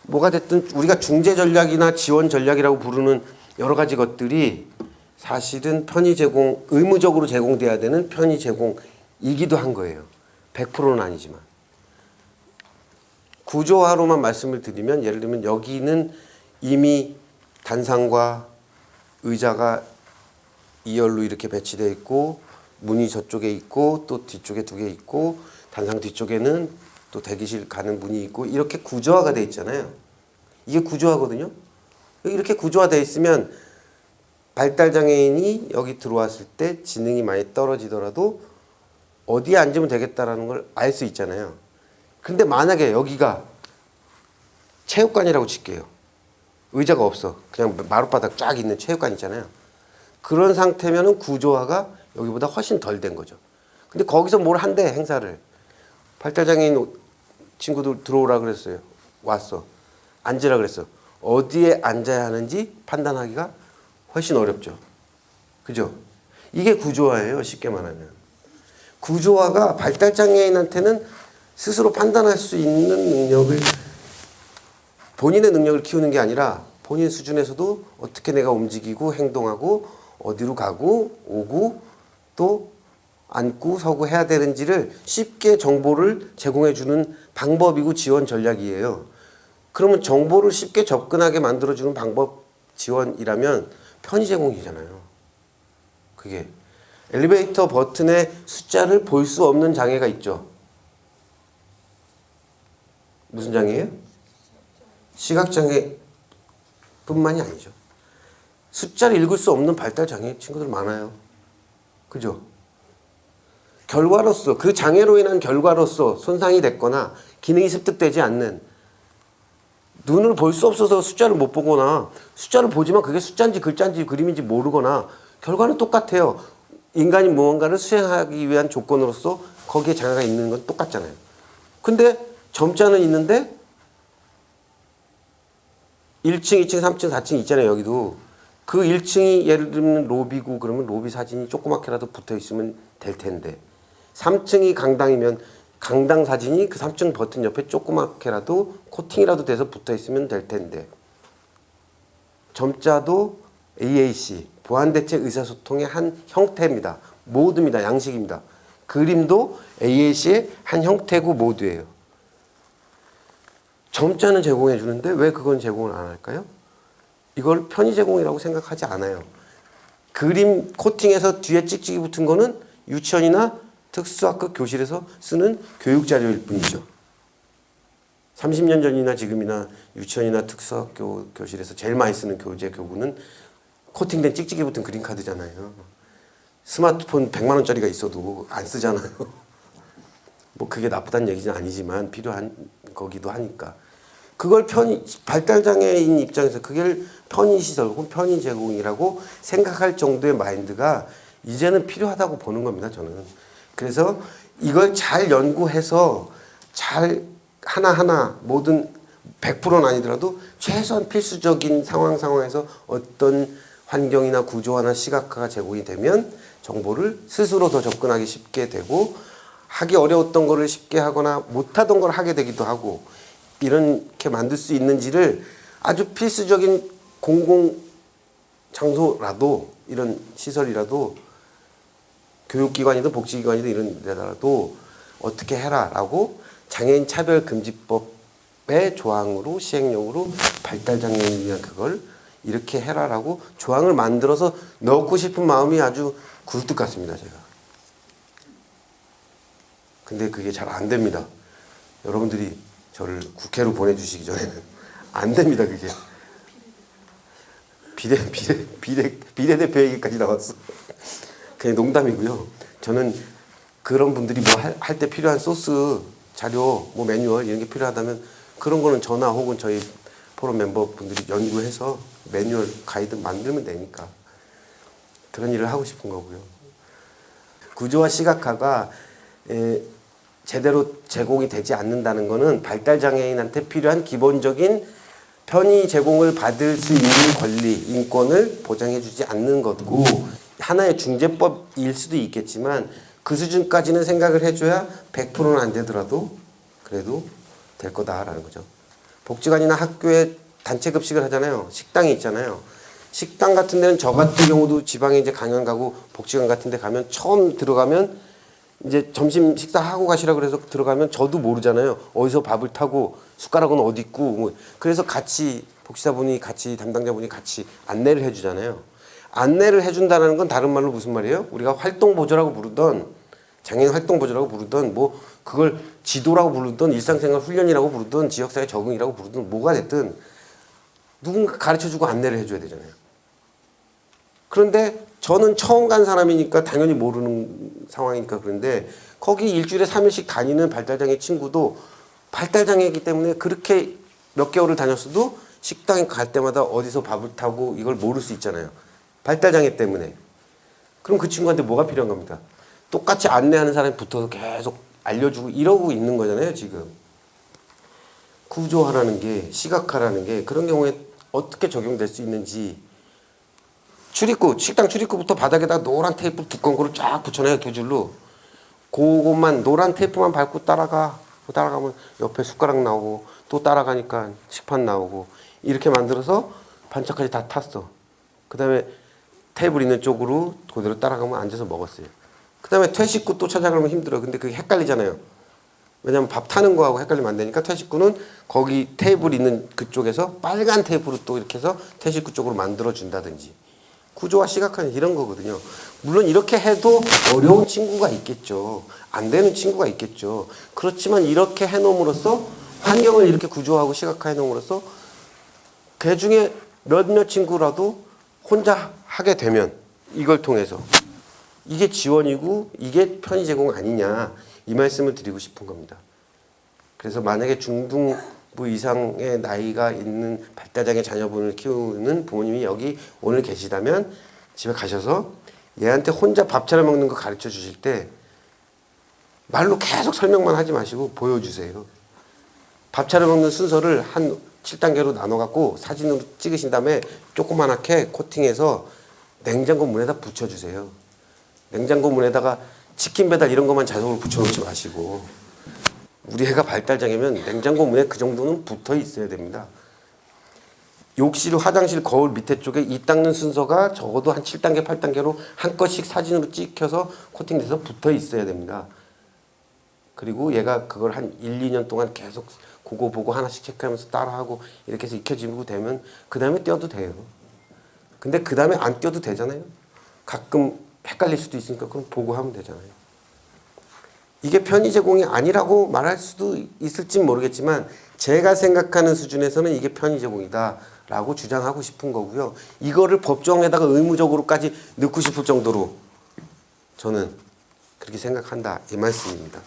뭐가 됐든 우리가 중재 전략이나 지원 전략이라고 부르는 여러 가지 것들이 사실은 편의 제공, 의무적으로 제공돼야 되는 편의 제공이기도 한 거예요. 100%는 아니지만. 구조화로만 말씀을 드리면 예를 들면 여기는 이미 단상과 의자가 2열로 이렇게 배치되어 있고 문이 저쪽에 있고 또 뒤쪽에 2개 있고 단상 뒤쪽에는 또 대기실 가는 문이 있고 이렇게 구조화가 되어 있잖아요. 이게 구조화거든요. 이렇게 구조화되어 있으면 발달장애인이 여기 들어왔을 때 지능이 많이 떨어지더라도 어디에 앉으면 되겠다라는 걸 알 수 있잖아요. 근데 만약에 여기가 체육관이라고 칠게요. 의자가 없어. 그냥 마룻바닥 쫙 있는 체육관 있잖아요. 그런 상태면은 구조화가 여기보다 훨씬 덜 된 거죠. 근데 거기서 뭘 한대, 행사를. 발달장애인 친구들 들어오라 그랬어요. 왔어. 앉으라 그랬어. 어디에 앉아야 하는지 판단하기가 훨씬 어렵죠. 그죠? 이게 구조화예요. 쉽게 말하면. 구조화가 발달장애인한테는 스스로 판단할 수 있는 능력을, 본인의 능력을 키우는 게 아니라 본인 수준에서도 어떻게 내가 움직이고 행동하고 어디로 가고 오고 또 앉고 서고 해야 되는지를 쉽게 정보를 제공해 주는 방법이고 지원 전략이에요. 그러면 정보를 쉽게 접근하게 만들어주는 방법 지원이라면 편의 제공이잖아요. 그게 엘리베이터 버튼의 숫자를 볼 수 없는 장애가 있죠. 무슨 장애예요? 시각장애 뿐만이 아니죠. 숫자를 읽을 수 없는 발달장애 친구들 많아요. 그죠? 결과로서, 그 장애로 인한 결과로서 손상이 됐거나 기능이 습득되지 않는, 눈을 볼 수 없어서 숫자를 못 보거나 숫자를 보지만 그게 숫자인지 글자인지 그림인지 모르거나 결과는 똑같아요. 인간이 무언가를 수행하기 위한 조건으로서 거기에 장애가 있는 건 똑같잖아요. 근데 점자는 있는데 1층, 2층, 3층, 4층 있잖아요. 여기도. 그 1층이 예를 들면 로비고 그러면 로비 사진이 조그맣게라도 붙어 있으면 될 텐데 3층이 강당이면 강당 사진이 그 3층 버튼 옆에 조그맣게라도 코팅이라도 돼서 붙어 있으면 될 텐데, 점자도 AAC, 보안대책 의사소통의 한 형태입니다. 모드입니다. 양식입니다. 그림도 AAC의 한 형태고 모드예요. 점자는 제공해 주는데 왜 그건 제공을 안 할까요? 이걸 편의 제공이라고 생각하지 않아요. 그림 코팅해서 뒤에 찍찍이 붙은 거는 유치원이나 특수학급 교실에서 쓰는 교육자료일 뿐이죠. 30년 전이나 지금이나 유치원이나 특수학교 교실에서 제일 많이 쓰는 교재 교구는 코팅된 찍찍이 붙은 그림카드잖아요. 스마트폰 100만 원짜리가 있어도 안 쓰잖아요. 뭐 그게 나쁘다는 얘기는 아니지만 필요한 거기도 하니까. 그걸 발달장애인 입장에서 그걸 편의시설 혹은 편의 제공이라고 생각할 정도의 마인드가 이제는 필요하다고 보는 겁니다, 저는. 그래서 이걸 잘 연구해서 잘 하나하나 모든 100%는 아니더라도 최소한 필수적인 상황에서 어떤 환경이나 구조화나 시각화가 제공이 되면 정보를 스스로 더 접근하기 쉽게 되고 하기 어려웠던 거를 쉽게 하거나 못하던 걸 하게 되기도 하고 이렇게 만들 수 있는지를 아주 필수적인 공공 장소라도 이런 시설이라도 교육기관이든 복지기관이든 이런 데라도 어떻게 해라라고 장애인 차별금지법의 조항으로 시행령으로 발달장애인이나 그걸 이렇게 해라라고 조항을 만들어서 넣고 싶은 마음이 아주 굴뚝 같습니다, 제가. 근데 그게 잘 안 됩니다. 여러분들이 저를 국회로 보내주시기 전에는 안 됩니다, 그게. 비례대표 얘기까지 나왔어. 그냥 농담이고요. 저는 그런 분들이 뭐 할 때 필요한 소스, 자료, 뭐 매뉴얼 이런 게 필요하다면 그런 거는 저나 혹은 저희 포럼 멤버분들이 연구해서 매뉴얼 가이드 만들면 되니까 그런 일을 하고 싶은 거고요. 구조화 시각화가 제대로 제공이 되지 않는다는 것은 발달장애인한테 필요한 기본적인 편의 제공을 받을 수 있는 권리, 인권을 보장해 주지 않는 것고 하나의 중재법일 수도 있겠지만 그 수준까지는 생각을 해줘야 100%는 안 되더라도 그래도 될 거다라는 거죠. 복지관이나 학교에 단체 급식을 하잖아요. 식당이 있잖아요. 식당 같은 데는 저 같은 경우도 지방에 이제 강연 가고 복지관 같은 데 가면 처음 들어가면 이제 점심 식사하고 가시라 그래서 들어가면 저도 모르잖아요. 어디서 밥을 타고 숟가락은 어디 있고 뭐 그래서 같이 복지사분이 같이 담당자분이 같이 안내를 해주잖아요. 안내를 해준다는 건 다른 말로 무슨 말이에요? 우리가 활동보조라고 부르던 장애인 활동보조라고 부르던 뭐 그걸 지도라고 부르던 일상생활 훈련이라고 부르던 지역사회 적응이라고 부르던 뭐가 됐든 누군가 가르쳐주고 안내를 해줘야 되잖아요. 그런데 저는 처음 간 사람이니까 당연히 모르는 상황이니까 그런데 거기 일주일에 3일씩 다니는 발달장애 친구도 발달장애이기 때문에 그렇게 몇 개월을 다녔어도 식당에 갈 때마다 어디서 밥을 타고 이걸 모를 수 있잖아요. 발달장애 때문에. 그럼 그 친구한테 뭐가 필요한 겁니까? 똑같이 안내하는 사람이 붙어서 계속 알려주고 이러고 있는 거잖아요, 지금. 구조화라는 게, 시각화라는 게 그런 경우에 어떻게 적용될 수 있는지. 출입구, 식당 출입구부터 바닥에다 노란 테이프 두꺼운 거를 쫙 붙여놔요, 두 줄로. 그것만 노란 테이프만 밟고 따라가면 옆에 숟가락 나오고 또 따라가니까 식판 나오고 이렇게 만들어서 반찬까지 다 탔어. 그 다음에 테이블 있는 쪽으로 그대로 따라가면 앉아서 먹었어요. 그 다음에 퇴식구 또 찾아가면 힘들어. 근데 그게 헷갈리잖아요. 왜냐면 밥 타는 거하고 헷갈리면 안 되니까 퇴식구는 거기 테이블 있는 그쪽에서 빨간 테이프로 또 이렇게 해서 퇴식구 쪽으로 만들어 준다든지. 구조화 시각화는 이런 거거든요. 물론 이렇게 해도 어려운 친구가 있겠죠. 안 되는 친구가 있겠죠. 그렇지만 이렇게 해놓음으로써 환경을 이렇게 구조화하고 시각화해 놓음으로써 그 중에 몇몇 친구라도 혼자 하게 되면 이걸 통해서 이게 지원이고 이게 편의 제공 아니냐 이 말씀을 드리고 싶은 겁니다. 그래서 만약에 중등부 이상의 나이가 있는 발달장애 자녀분을 키우는 부모님이 여기 오늘 계시다면 집에 가셔서 얘한테 혼자 밥 차려 먹는 거 가르쳐 주실 때 말로 계속 설명만 하지 마시고 보여주세요. 밥 차려 먹는 순서를 한 7단계로 나눠 갖고 사진으로 찍으신 다음에 조그만하게 코팅해서 냉장고 문에다 붙여주세요. 냉장고 문에다가 치킨 배달 이런 것만 자동으로 붙여놓지 마시고 우리 애가 발달장애면 냉장고 문에 그 정도는 붙어 있어야 됩니다. 욕실, 화장실, 거울 밑에 쪽에 이 닦는 순서가 적어도 한 7단계, 8단계로 한 컷씩 사진으로 찍혀서 코팅돼서 붙어 있어야 됩니다. 그리고 얘가 그걸 한 1, 2년 동안 계속 그거 보고 하나씩 체크하면서 따라하고 이렇게 해서 익혀지고 되면 그 다음에 떼어도 돼요. 근데 그 다음에 안 떼어도 되잖아요. 가끔 헷갈릴 수도 있으니까 그럼 보고 하면 되잖아요. 이게 편의 제공이 아니라고 말할 수도 있을지 모르겠지만 제가 생각하는 수준에서는 이게 편의 제공이다 라고 주장하고 싶은 거고요. 이거를 법정에다가 의무적으로까지 넣고 싶을 정도로 저는 그렇게 생각한다 이 말씀입니다.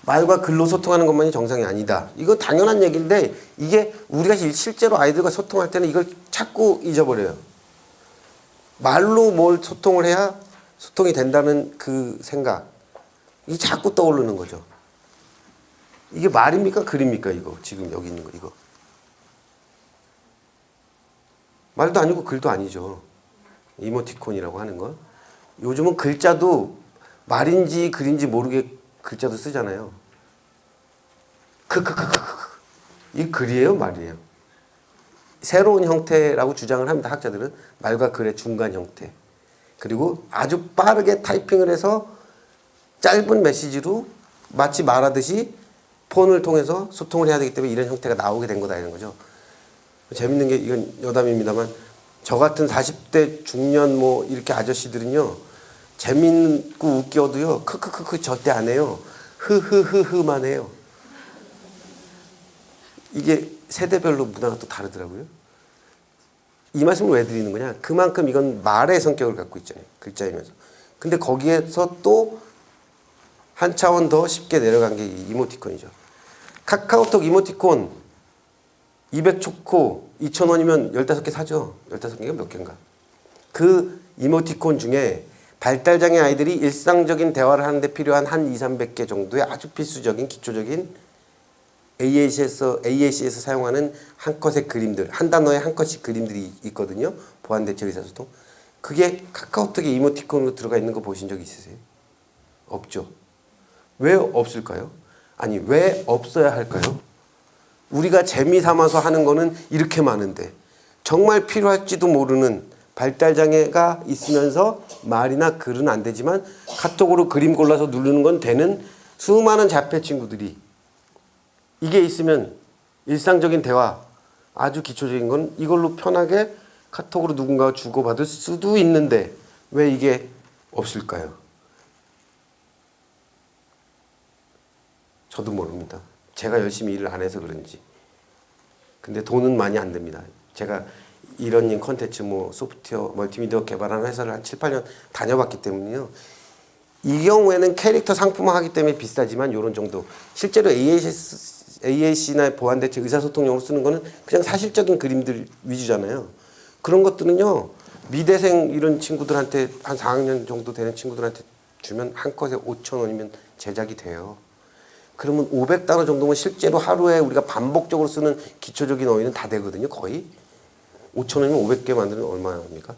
말과 글로 소통하는 것만이 정상이 아니다. 이건 당연한 얘기인데 이게 우리가 실제로 아이들과 소통할 때는 이걸 자꾸 잊어버려요. 말로 뭘 소통을 해야 소통이 된다는 그 생각 이게 자꾸 떠오르는 거죠. 이게 말입니까? 글입니까? 이거 지금 여기 있는 거 이거 말도 아니고 글도 아니죠. 이모티콘이라고 하는 건 요즘은 글자도 말인지 글인지 모르게 글자도 쓰잖아요. 이 글이에요, 말이에요? 새로운 형태라고 주장을 합니다. 학자들은 말과 글의 중간 형태. 그리고 아주 빠르게 타이핑을 해서 짧은 메시지로 마치 말하듯이 폰을 통해서 소통을 해야 되기 때문에 이런 형태가 나오게 된 거다 이런 거죠. 재밌는 게 이건 여담입니다만 저 같은 40대 중년 뭐 이렇게 아저씨들은요 재밌고 웃겨도요 크크크크 절대 안 해요. 흐흐흐흐만 해요. 이게 세대별로 문화가 또 다르더라고요. 이 말씀을 왜 드리는 거냐? 그만큼 이건 말의 성격을 갖고 있잖아요. 글자이면서. 근데 거기에서 또 한 차원 더 쉽게 내려간 게 이 이모티콘이죠. 카카오톡 이모티콘 200초코 2,000원이면 15개 사죠. 15개가 몇 개인가. 그 이모티콘 중에 발달장애 아이들이 일상적인 대화를 하는데 필요한 한 2, 300개 정도의 아주 필수적인 기초적인 AAC에서 사용하는 한 컷의 그림들, 한 단어에 한 컷씩 그림들이 있거든요. 보완대체 의사소통. 그게 카카오톡에 이모티콘으로 들어가 있는 거 보신 적 있으세요? 없죠. 왜 없을까요? 아니 왜 없어야 할까요? 우리가 재미 삼아서 하는 거는 이렇게 많은데 정말 필요할지도 모르는 발달장애가 있으면서 말이나 글은 안 되지만 카톡으로 그림 골라서 누르는 건 되는 수많은 자폐 친구들이 이게 있으면 일상적인 대화 아주 기초적인 건 이걸로 편하게 카톡으로 누군가가 주고받을 수도 있는데 왜 이게 없을까요? 저도 모릅니다. 제가 열심히 일을 안 해서 그런지. 근데 돈은 많이 안 듭니다. 제가 이런 컨텐츠 뭐 소프트웨어 멀티미디어 개발하는 회사를 한 7, 8년 다녀봤기 때문에요. 이 경우에는 캐릭터 상품화 하기 때문에 비싸지만 이런 정도. 실제로 AAC나 보완대체 의사소통용으로 쓰는 거는 그냥 사실적인 그림들 위주잖아요. 그런 것들은요. 미대생 이런 친구들한테 한 4학년 정도 되는 친구들한테 주면 한 컷에 5,000원이면 제작이 돼요. 그러면 500단어 정도면 실제로 하루에 우리가 반복적으로 쓰는 기초적인 어휘는 다 되거든요. 거의. 5,000원이면 500개 만들면 얼마입니까?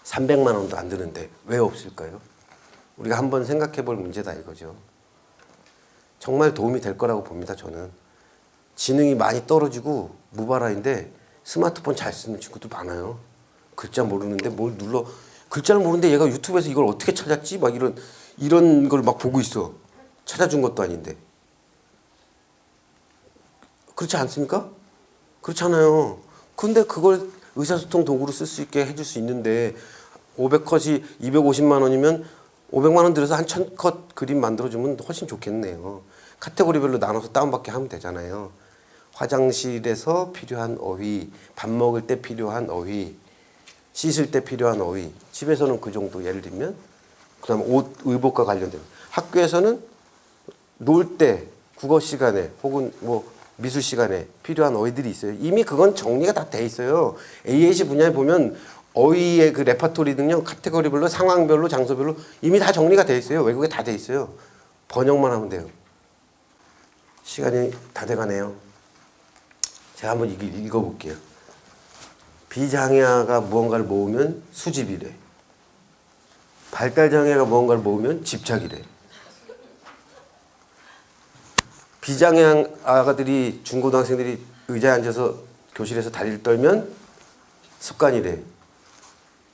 300만 원도 안 드는데 왜 없을까요? 우리가 한번 생각해 볼 문제다 이거죠. 정말 도움이 될 거라고 봅니다. 저는. 지능이 많이 떨어지고 무발화인데 스마트폰 잘 쓰는 친구도 많아요. 글자 모르는데 뭘 눌러. 글자를 모르는데 얘가 유튜브에서 이걸 어떻게 찾았지? 막 이런 걸 막 보고 있어. 찾아준 것도 아닌데. 그렇지 않습니까? 그렇잖아요. 근데 그걸 의사소통 도구로 쓸 수 있게 해줄 수 있는데 500컷이 250만 원이면 500만 원 들여서 한 1000컷 그림 만들어주면 훨씬 좋겠네요. 카테고리별로 나눠서 다운받게 하면 되잖아요. 화장실에서 필요한 어휘, 밥 먹을 때 필요한 어휘, 씻을 때 필요한 어휘. 집에서는 그 정도 예를 들면 그 다음에 옷, 의복과 관련된 학교에서는 놀 때 국어 시간에 혹은 뭐 미술 시간에 필요한 어휘들이 있어요. 이미 그건 정리가 다 돼 있어요. AAC 분야에 보면 어휘의 그 레파토리는요. 카테고리별로 상황별로 장소별로 이미 다 정리가 돼 있어요. 외국에 다 돼 있어요. 번역만 하면 돼요. 시간이 다 돼가네요. 제가 한번 읽어볼게요. 비장애아가 무언가를 모으면 수집이래. 발달장애가 무언가를 모으면 집착이래. 비장애 아가들이 중고등학생들이 의자에 앉아서 교실에서 다리를 떨면 습관이래.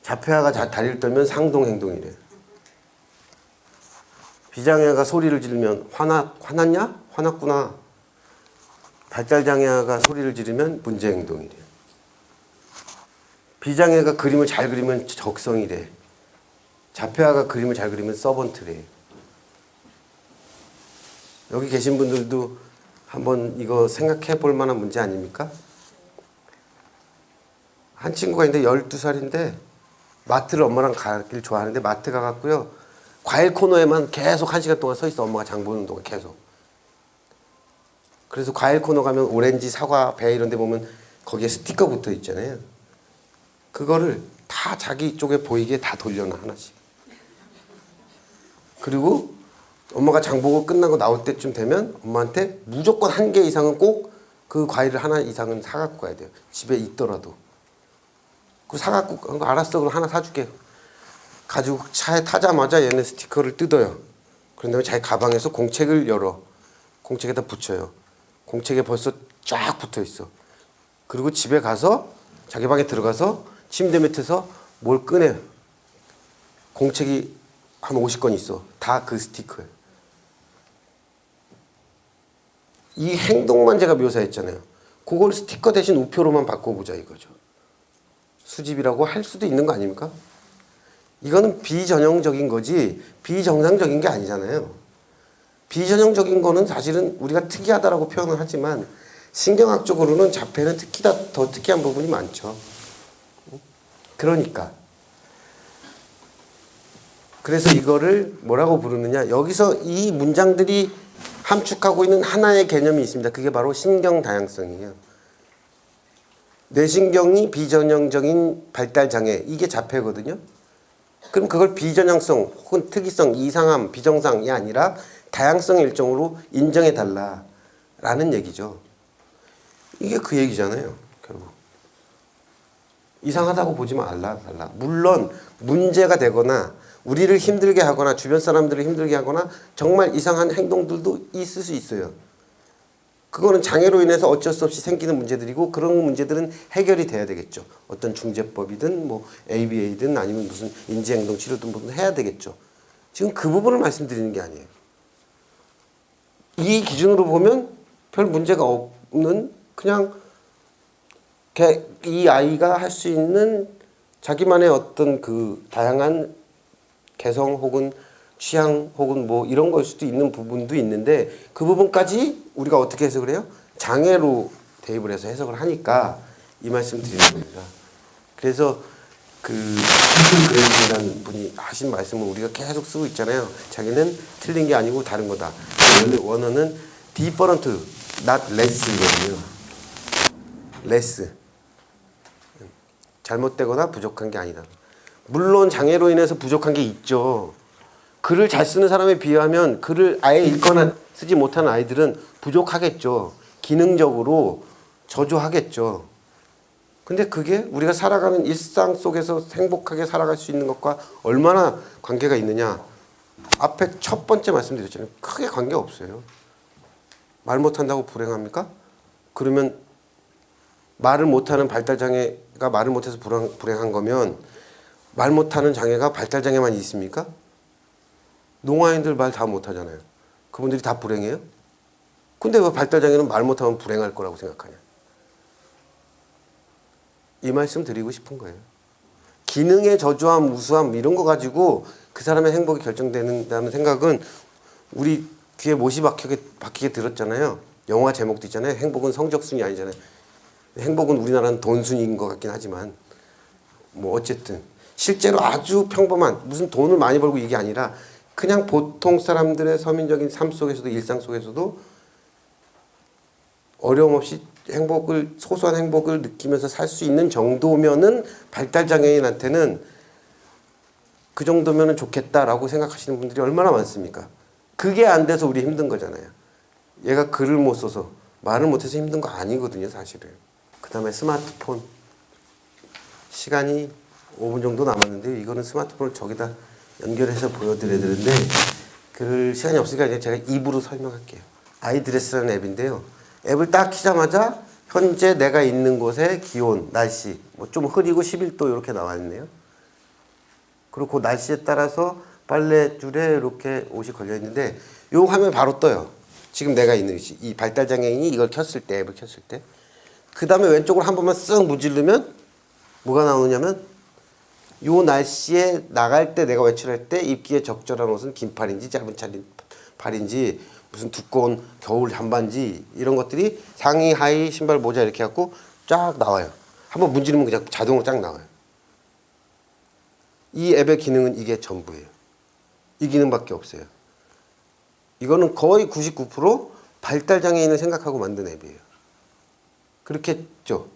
자폐아가 다리를 떨면 상동행동이래. 비장애아가 소리를 지르면 화났냐? 화났구나. 발달장애아가 소리를 지르면 문제행동이래. 비장애가 그림을 잘 그리면 적성이래. 자폐아가 그림을 잘 그리면 서번트래. 여기 계신 분들도 한번 이거 생각해 볼 만한 문제 아닙니까? 한 친구가 있는데 12살인데 마트를 엄마랑 가길 좋아하는데 마트 가갖고요. 과일 코너에만 계속 1시간 동안 서 있어. 엄마가 장 보는 동안 계속. 그래서 과일 코너 가면 오렌지, 사과, 배 이런 데 보면 거기에 스티커 붙어 있잖아요. 그거를 다 자기 쪽에 보이게 다 돌려놔 하나씩. 그리고 엄마가 장 보고 끝나고 나올 때쯤 되면 엄마한테 무조건 1개 이상은 꼭 그 과일을 하나 이상은 사갖고 가야 돼요. 집에 있더라도. 그 사갖고 알았어 그럼 하나 사줄게. 가지고 차에 타자마자 얘네 스티커를 뜯어요. 그런 다음에 자기 가방에서 공책을 열어. 공책에다 붙여요. 공책에 벌써 쫙 붙어 있어. 그리고 집에 가서 자기 방에 들어가서 침대 밑에서 뭘 꺼내. 공책이 한 50건 있어. 다 그 스티커예요. 이 행동만 제가 묘사했잖아요. 그걸 스티커 대신 우표로만 바꿔보자 이거죠. 수집이라고 할 수도 있는 거 아닙니까? 이거는 비전형적인 거지 비정상적인 게 아니잖아요. 비전형적인 거는 사실은 우리가 특이하다라고 표현을 하지만 신경학적으로는 자폐는 더 특이한 부분이 많죠. 그러니까 그래서 이거를 뭐라고 부르느냐. 여기서 이 문장들이 함축하고 있는 하나의 개념이 있습니다. 그게 바로 신경 다양성이에요. 뇌신경이 비전형적인 발달장애, 이게 자폐거든요. 그럼 그걸 비전형성 혹은 특이성, 이상함, 비정상이 아니라 다양성의 일종으로 인정해달라라는 얘기죠. 이게 그 얘기잖아요. 결국. 이상하다고 보지 말라. 물론 문제가 되거나 우리를 힘들게 하거나 주변 사람들을 힘들게 하거나 정말 이상한 행동들도 있을 수 있어요. 그거는 장애로 인해서 어쩔 수 없이 생기는 문제들이고 그런 문제들은 해결이 돼야 되겠죠. 어떤 중재법이든 뭐 ABA든 아니면 무슨 인지행동 치료든 뭐든 해야 되겠죠. 지금 그 부분을 말씀드리는 게 아니에요. 이 기준으로 보면 별 문제가 없는 그냥 이 아이가 할 수 있는 자기만의 어떤 그 다양한 개성 혹은 취향 혹은 뭐 이런 걸 수도 있는 부분도 있는데 그 부분까지 우리가 어떻게 해석을 해요? 장애로 대입을 해서 해석을 하니까 이 말씀 드리는 겁니다. 그래서 그 스티븐 그레이라는 분이 하신 말씀을 우리가 계속 쓰고 있잖아요. 자기는 틀린 게 아니고 다른 거다. 원어는 different, not less거든요. less. 잘못되거나 부족한 게 아니다. 물론 장애로 인해서 부족한 게 있죠. 글을 잘 쓰는 사람에 비하면 글을 아예 읽거나 쓰지 못하는 아이들은 부족하겠죠. 기능적으로 저조하겠죠. 근데 그게 우리가 살아가는 일상 속에서 행복하게 살아갈 수 있는 것과 얼마나 관계가 있느냐. 앞에 첫 번째 말씀드렸잖아요. 크게 관계 없어요. 말 못한다고 불행합니까? 그러면 말을 못하는 발달장애가 말을 못해서 불행한 거면 말 못하는 장애가 발달장애만 있습니까? 농아인들 말 다 못하잖아요. 그분들이 다 불행해요? 근데 왜 발달장애는 말 못하면 불행할 거라고 생각하냐? 이 말씀 드리고 싶은 거예요. 기능의 저조함, 우수함 이런 거 가지고 그 사람의 행복이 결정된다는 생각은 우리 귀에 못이 박히게 들었잖아요. 영화 제목도 있잖아요. 행복은 성적순이 아니잖아요. 행복은 우리나라는 돈순인 것 같긴 하지만 뭐 어쨌든 실제로 아주 평범한 무슨 돈을 많이 벌고 이게 아니라 그냥 보통 사람들의 서민적인 삶 속에서도 일상 속에서도 어려움 없이 행복을 소소한 행복을 느끼면서 살 수 있는 정도면은 발달장애인한테는 그 정도면은 좋겠다라고 생각하시는 분들이 얼마나 많습니까? 그게 안 돼서 우리 힘든 거잖아요. 얘가 글을 못 써서 말을 못해서 힘든 거 아니거든요, 사실은. 그 다음에 스마트폰. 시간이 5분 정도 남았는데 이거는 스마트폰을 저기다 연결해서 보여드려야 되는데 그 시간이 없으니까 이제 제가 입으로 설명할게요. 아이드레스라는 앱인데요. 앱을 딱 키자마자 현재 내가 있는 곳의 기온, 날씨, 뭐 좀 흐리고 11도 이렇게 나와 있네요. 그리고 그 날씨에 따라서 빨래줄에 이렇게 옷이 걸려 있는데 요 화면 바로 떠요. 지금 내가 있는 위치. 이 발달장애인이 이걸 켰을 때, 앱을 켰을 때. 그 다음에 왼쪽으로 한 번만 쓱 무지르면 뭐가 나오냐면 요 날씨에 나갈 때 내가 외출할 때 입기에 적절한 옷은 긴 팔인지 짧은 팔인지 무슨 두꺼운 겨울 잠바인지 이런 것들이 상의, 하의, 신발, 모자 이렇게 갖고 쫙 나와요. 한번 문지르면 그냥 자동으로 쫙 나와요. 이 앱의 기능은 이게 전부예요. 이 기능밖에 없어요. 이거는 거의 99% 발달장애인을 생각하고 만든 앱이에요. 그렇겠죠?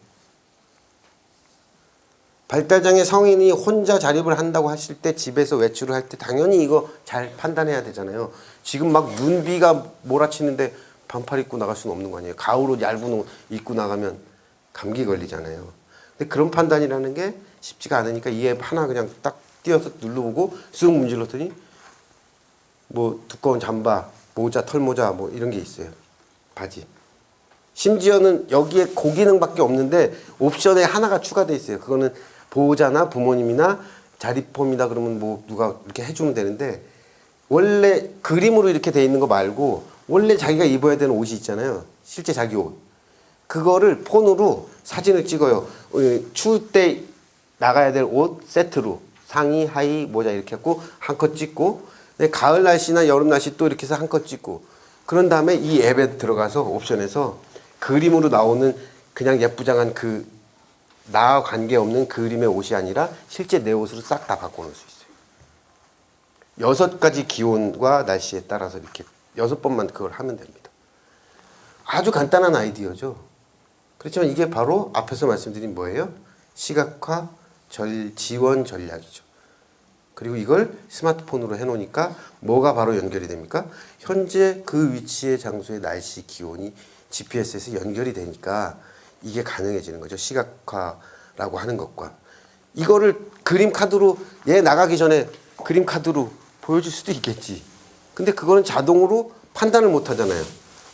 발달장애 성인이 혼자 자립을 한다고 하실 때 집에서 외출을 할 때 당연히 이거 잘 판단해야 되잖아요. 지금 막 눈비가 몰아치는데 반팔 입고 나갈 수는 없는 거 아니에요. 가을 옷 얇은 옷 입고 나가면 감기 걸리잖아요. 근데 그런 판단이라는 게 쉽지가 않으니까 이 앱 하나 그냥 딱 띄어서 눌러보고 쓱 문질렀더니 뭐 두꺼운 잠바, 모자, 털모자 뭐 이런 게 있어요. 바지. 심지어는 여기에 고기능밖에 없는데 옵션에 하나가 추가되어 있어요. 그거는 보호자나 부모님이나 자립홈이다 그러면 뭐 누가 이렇게 해주면 되는데 원래 그림으로 이렇게 돼 있는 거 말고 원래 자기가 입어야 되는 옷이 있잖아요. 실제 자기 옷. 그거를 폰으로 사진을 찍어요. 추울 때 나가야 될 옷 세트로 상의, 하의, 모자 이렇게 하고 한 컷 찍고 가을 날씨나 여름 날씨 또 이렇게 해서 한 컷 찍고 그런 다음에 이 앱에 들어가서 옵션에서 그림으로 나오는 그냥 예쁘장한 그 나와 관계없는 그림의 옷이 아니라 실제 내 옷으로 싹 다 바꿔놓을 수 있어요. 6가지 기온과 날씨에 따라서 이렇게 6번만 그걸 하면 됩니다. 아주 간단한 아이디어죠. 그렇지만 이게 바로 앞에서 말씀드린 뭐예요? 시각화 지원 전략이죠. 그리고 이걸 스마트폰으로 해놓으니까 뭐가 바로 연결이 됩니까? 현재 그 위치의 장소의 날씨, 기온이 GPS에서 연결이 되니까 이게 가능해지는 거죠. 시각화라고 하는 것과. 이거를 그림 카드로 얘 나가기 전에 그림 카드로 보여줄 수도 있겠지. 근데 그거는 자동으로 판단을 못 하잖아요.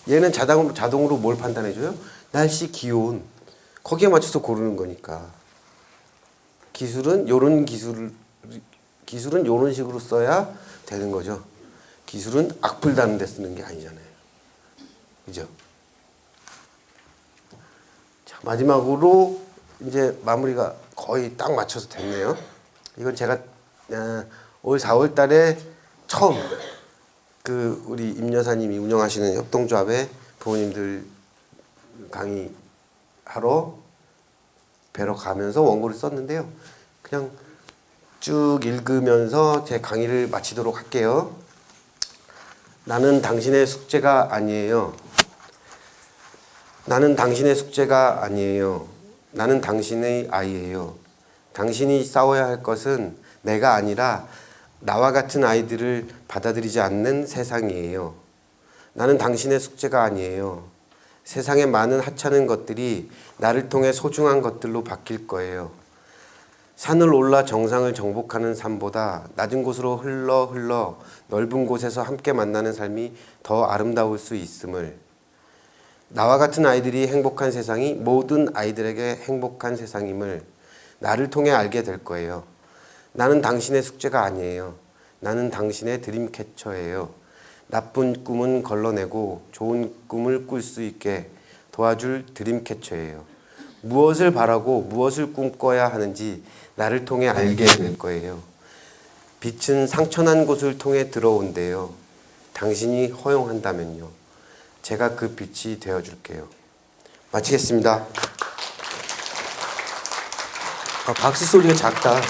얘는 자동으로 뭘 판단해줘요? 날씨, 기온. 거기에 맞춰서 고르는 거니까. 기술은 요런 식으로 써야 되는 거죠. 기술은 악플 다는 데 쓰는 게 아니잖아요. 그죠? 자, 마지막으로 이제 마무리가 거의 딱 맞춰서 됐네요. 이건 제가 올 4월 달에 처음 우리 임 여사님이 운영하시는 협동조합의 부모님들 강의하러 뵈러 가면서 원고를 썼는데요. 그냥 쭉 읽으면서 제 강의를 마치도록 할게요. 나는 당신의 숙제가 아니에요. 나는 당신의 숙제가 아니에요. 나는 당신의 아이예요. 당신이 싸워야 할 것은 내가 아니라 나와 같은 아이들을 받아들이지 않는 세상이에요. 나는 당신의 숙제가 아니에요. 세상의 많은 하찮은 것들이 나를 통해 소중한 것들로 바뀔 거예요. 산을 올라 정상을 정복하는 삶보다 낮은 곳으로 흘러 넓은 곳에서 함께 만나는 삶이 더 아름다울 수 있음을, 나와 같은 아이들이 행복한 세상이 모든 아이들에게 행복한 세상임을 나를 통해 알게 될 거예요. 나는 당신의 숙제가 아니에요. 나는 당신의 드림캐쳐예요. 나쁜 꿈은 걸러내고 좋은 꿈을 꿀 수 있게 도와줄 드림캐쳐예요. 무엇을 바라고 무엇을 꿈꿔야 하는지 나를 통해 알게 될 거예요. 빛은 상처난 곳을 통해 들어온대요. 당신이 허용한다면요. 제가 그 빛이 되어줄게요. 마치겠습니다. 박수 소리가 작다.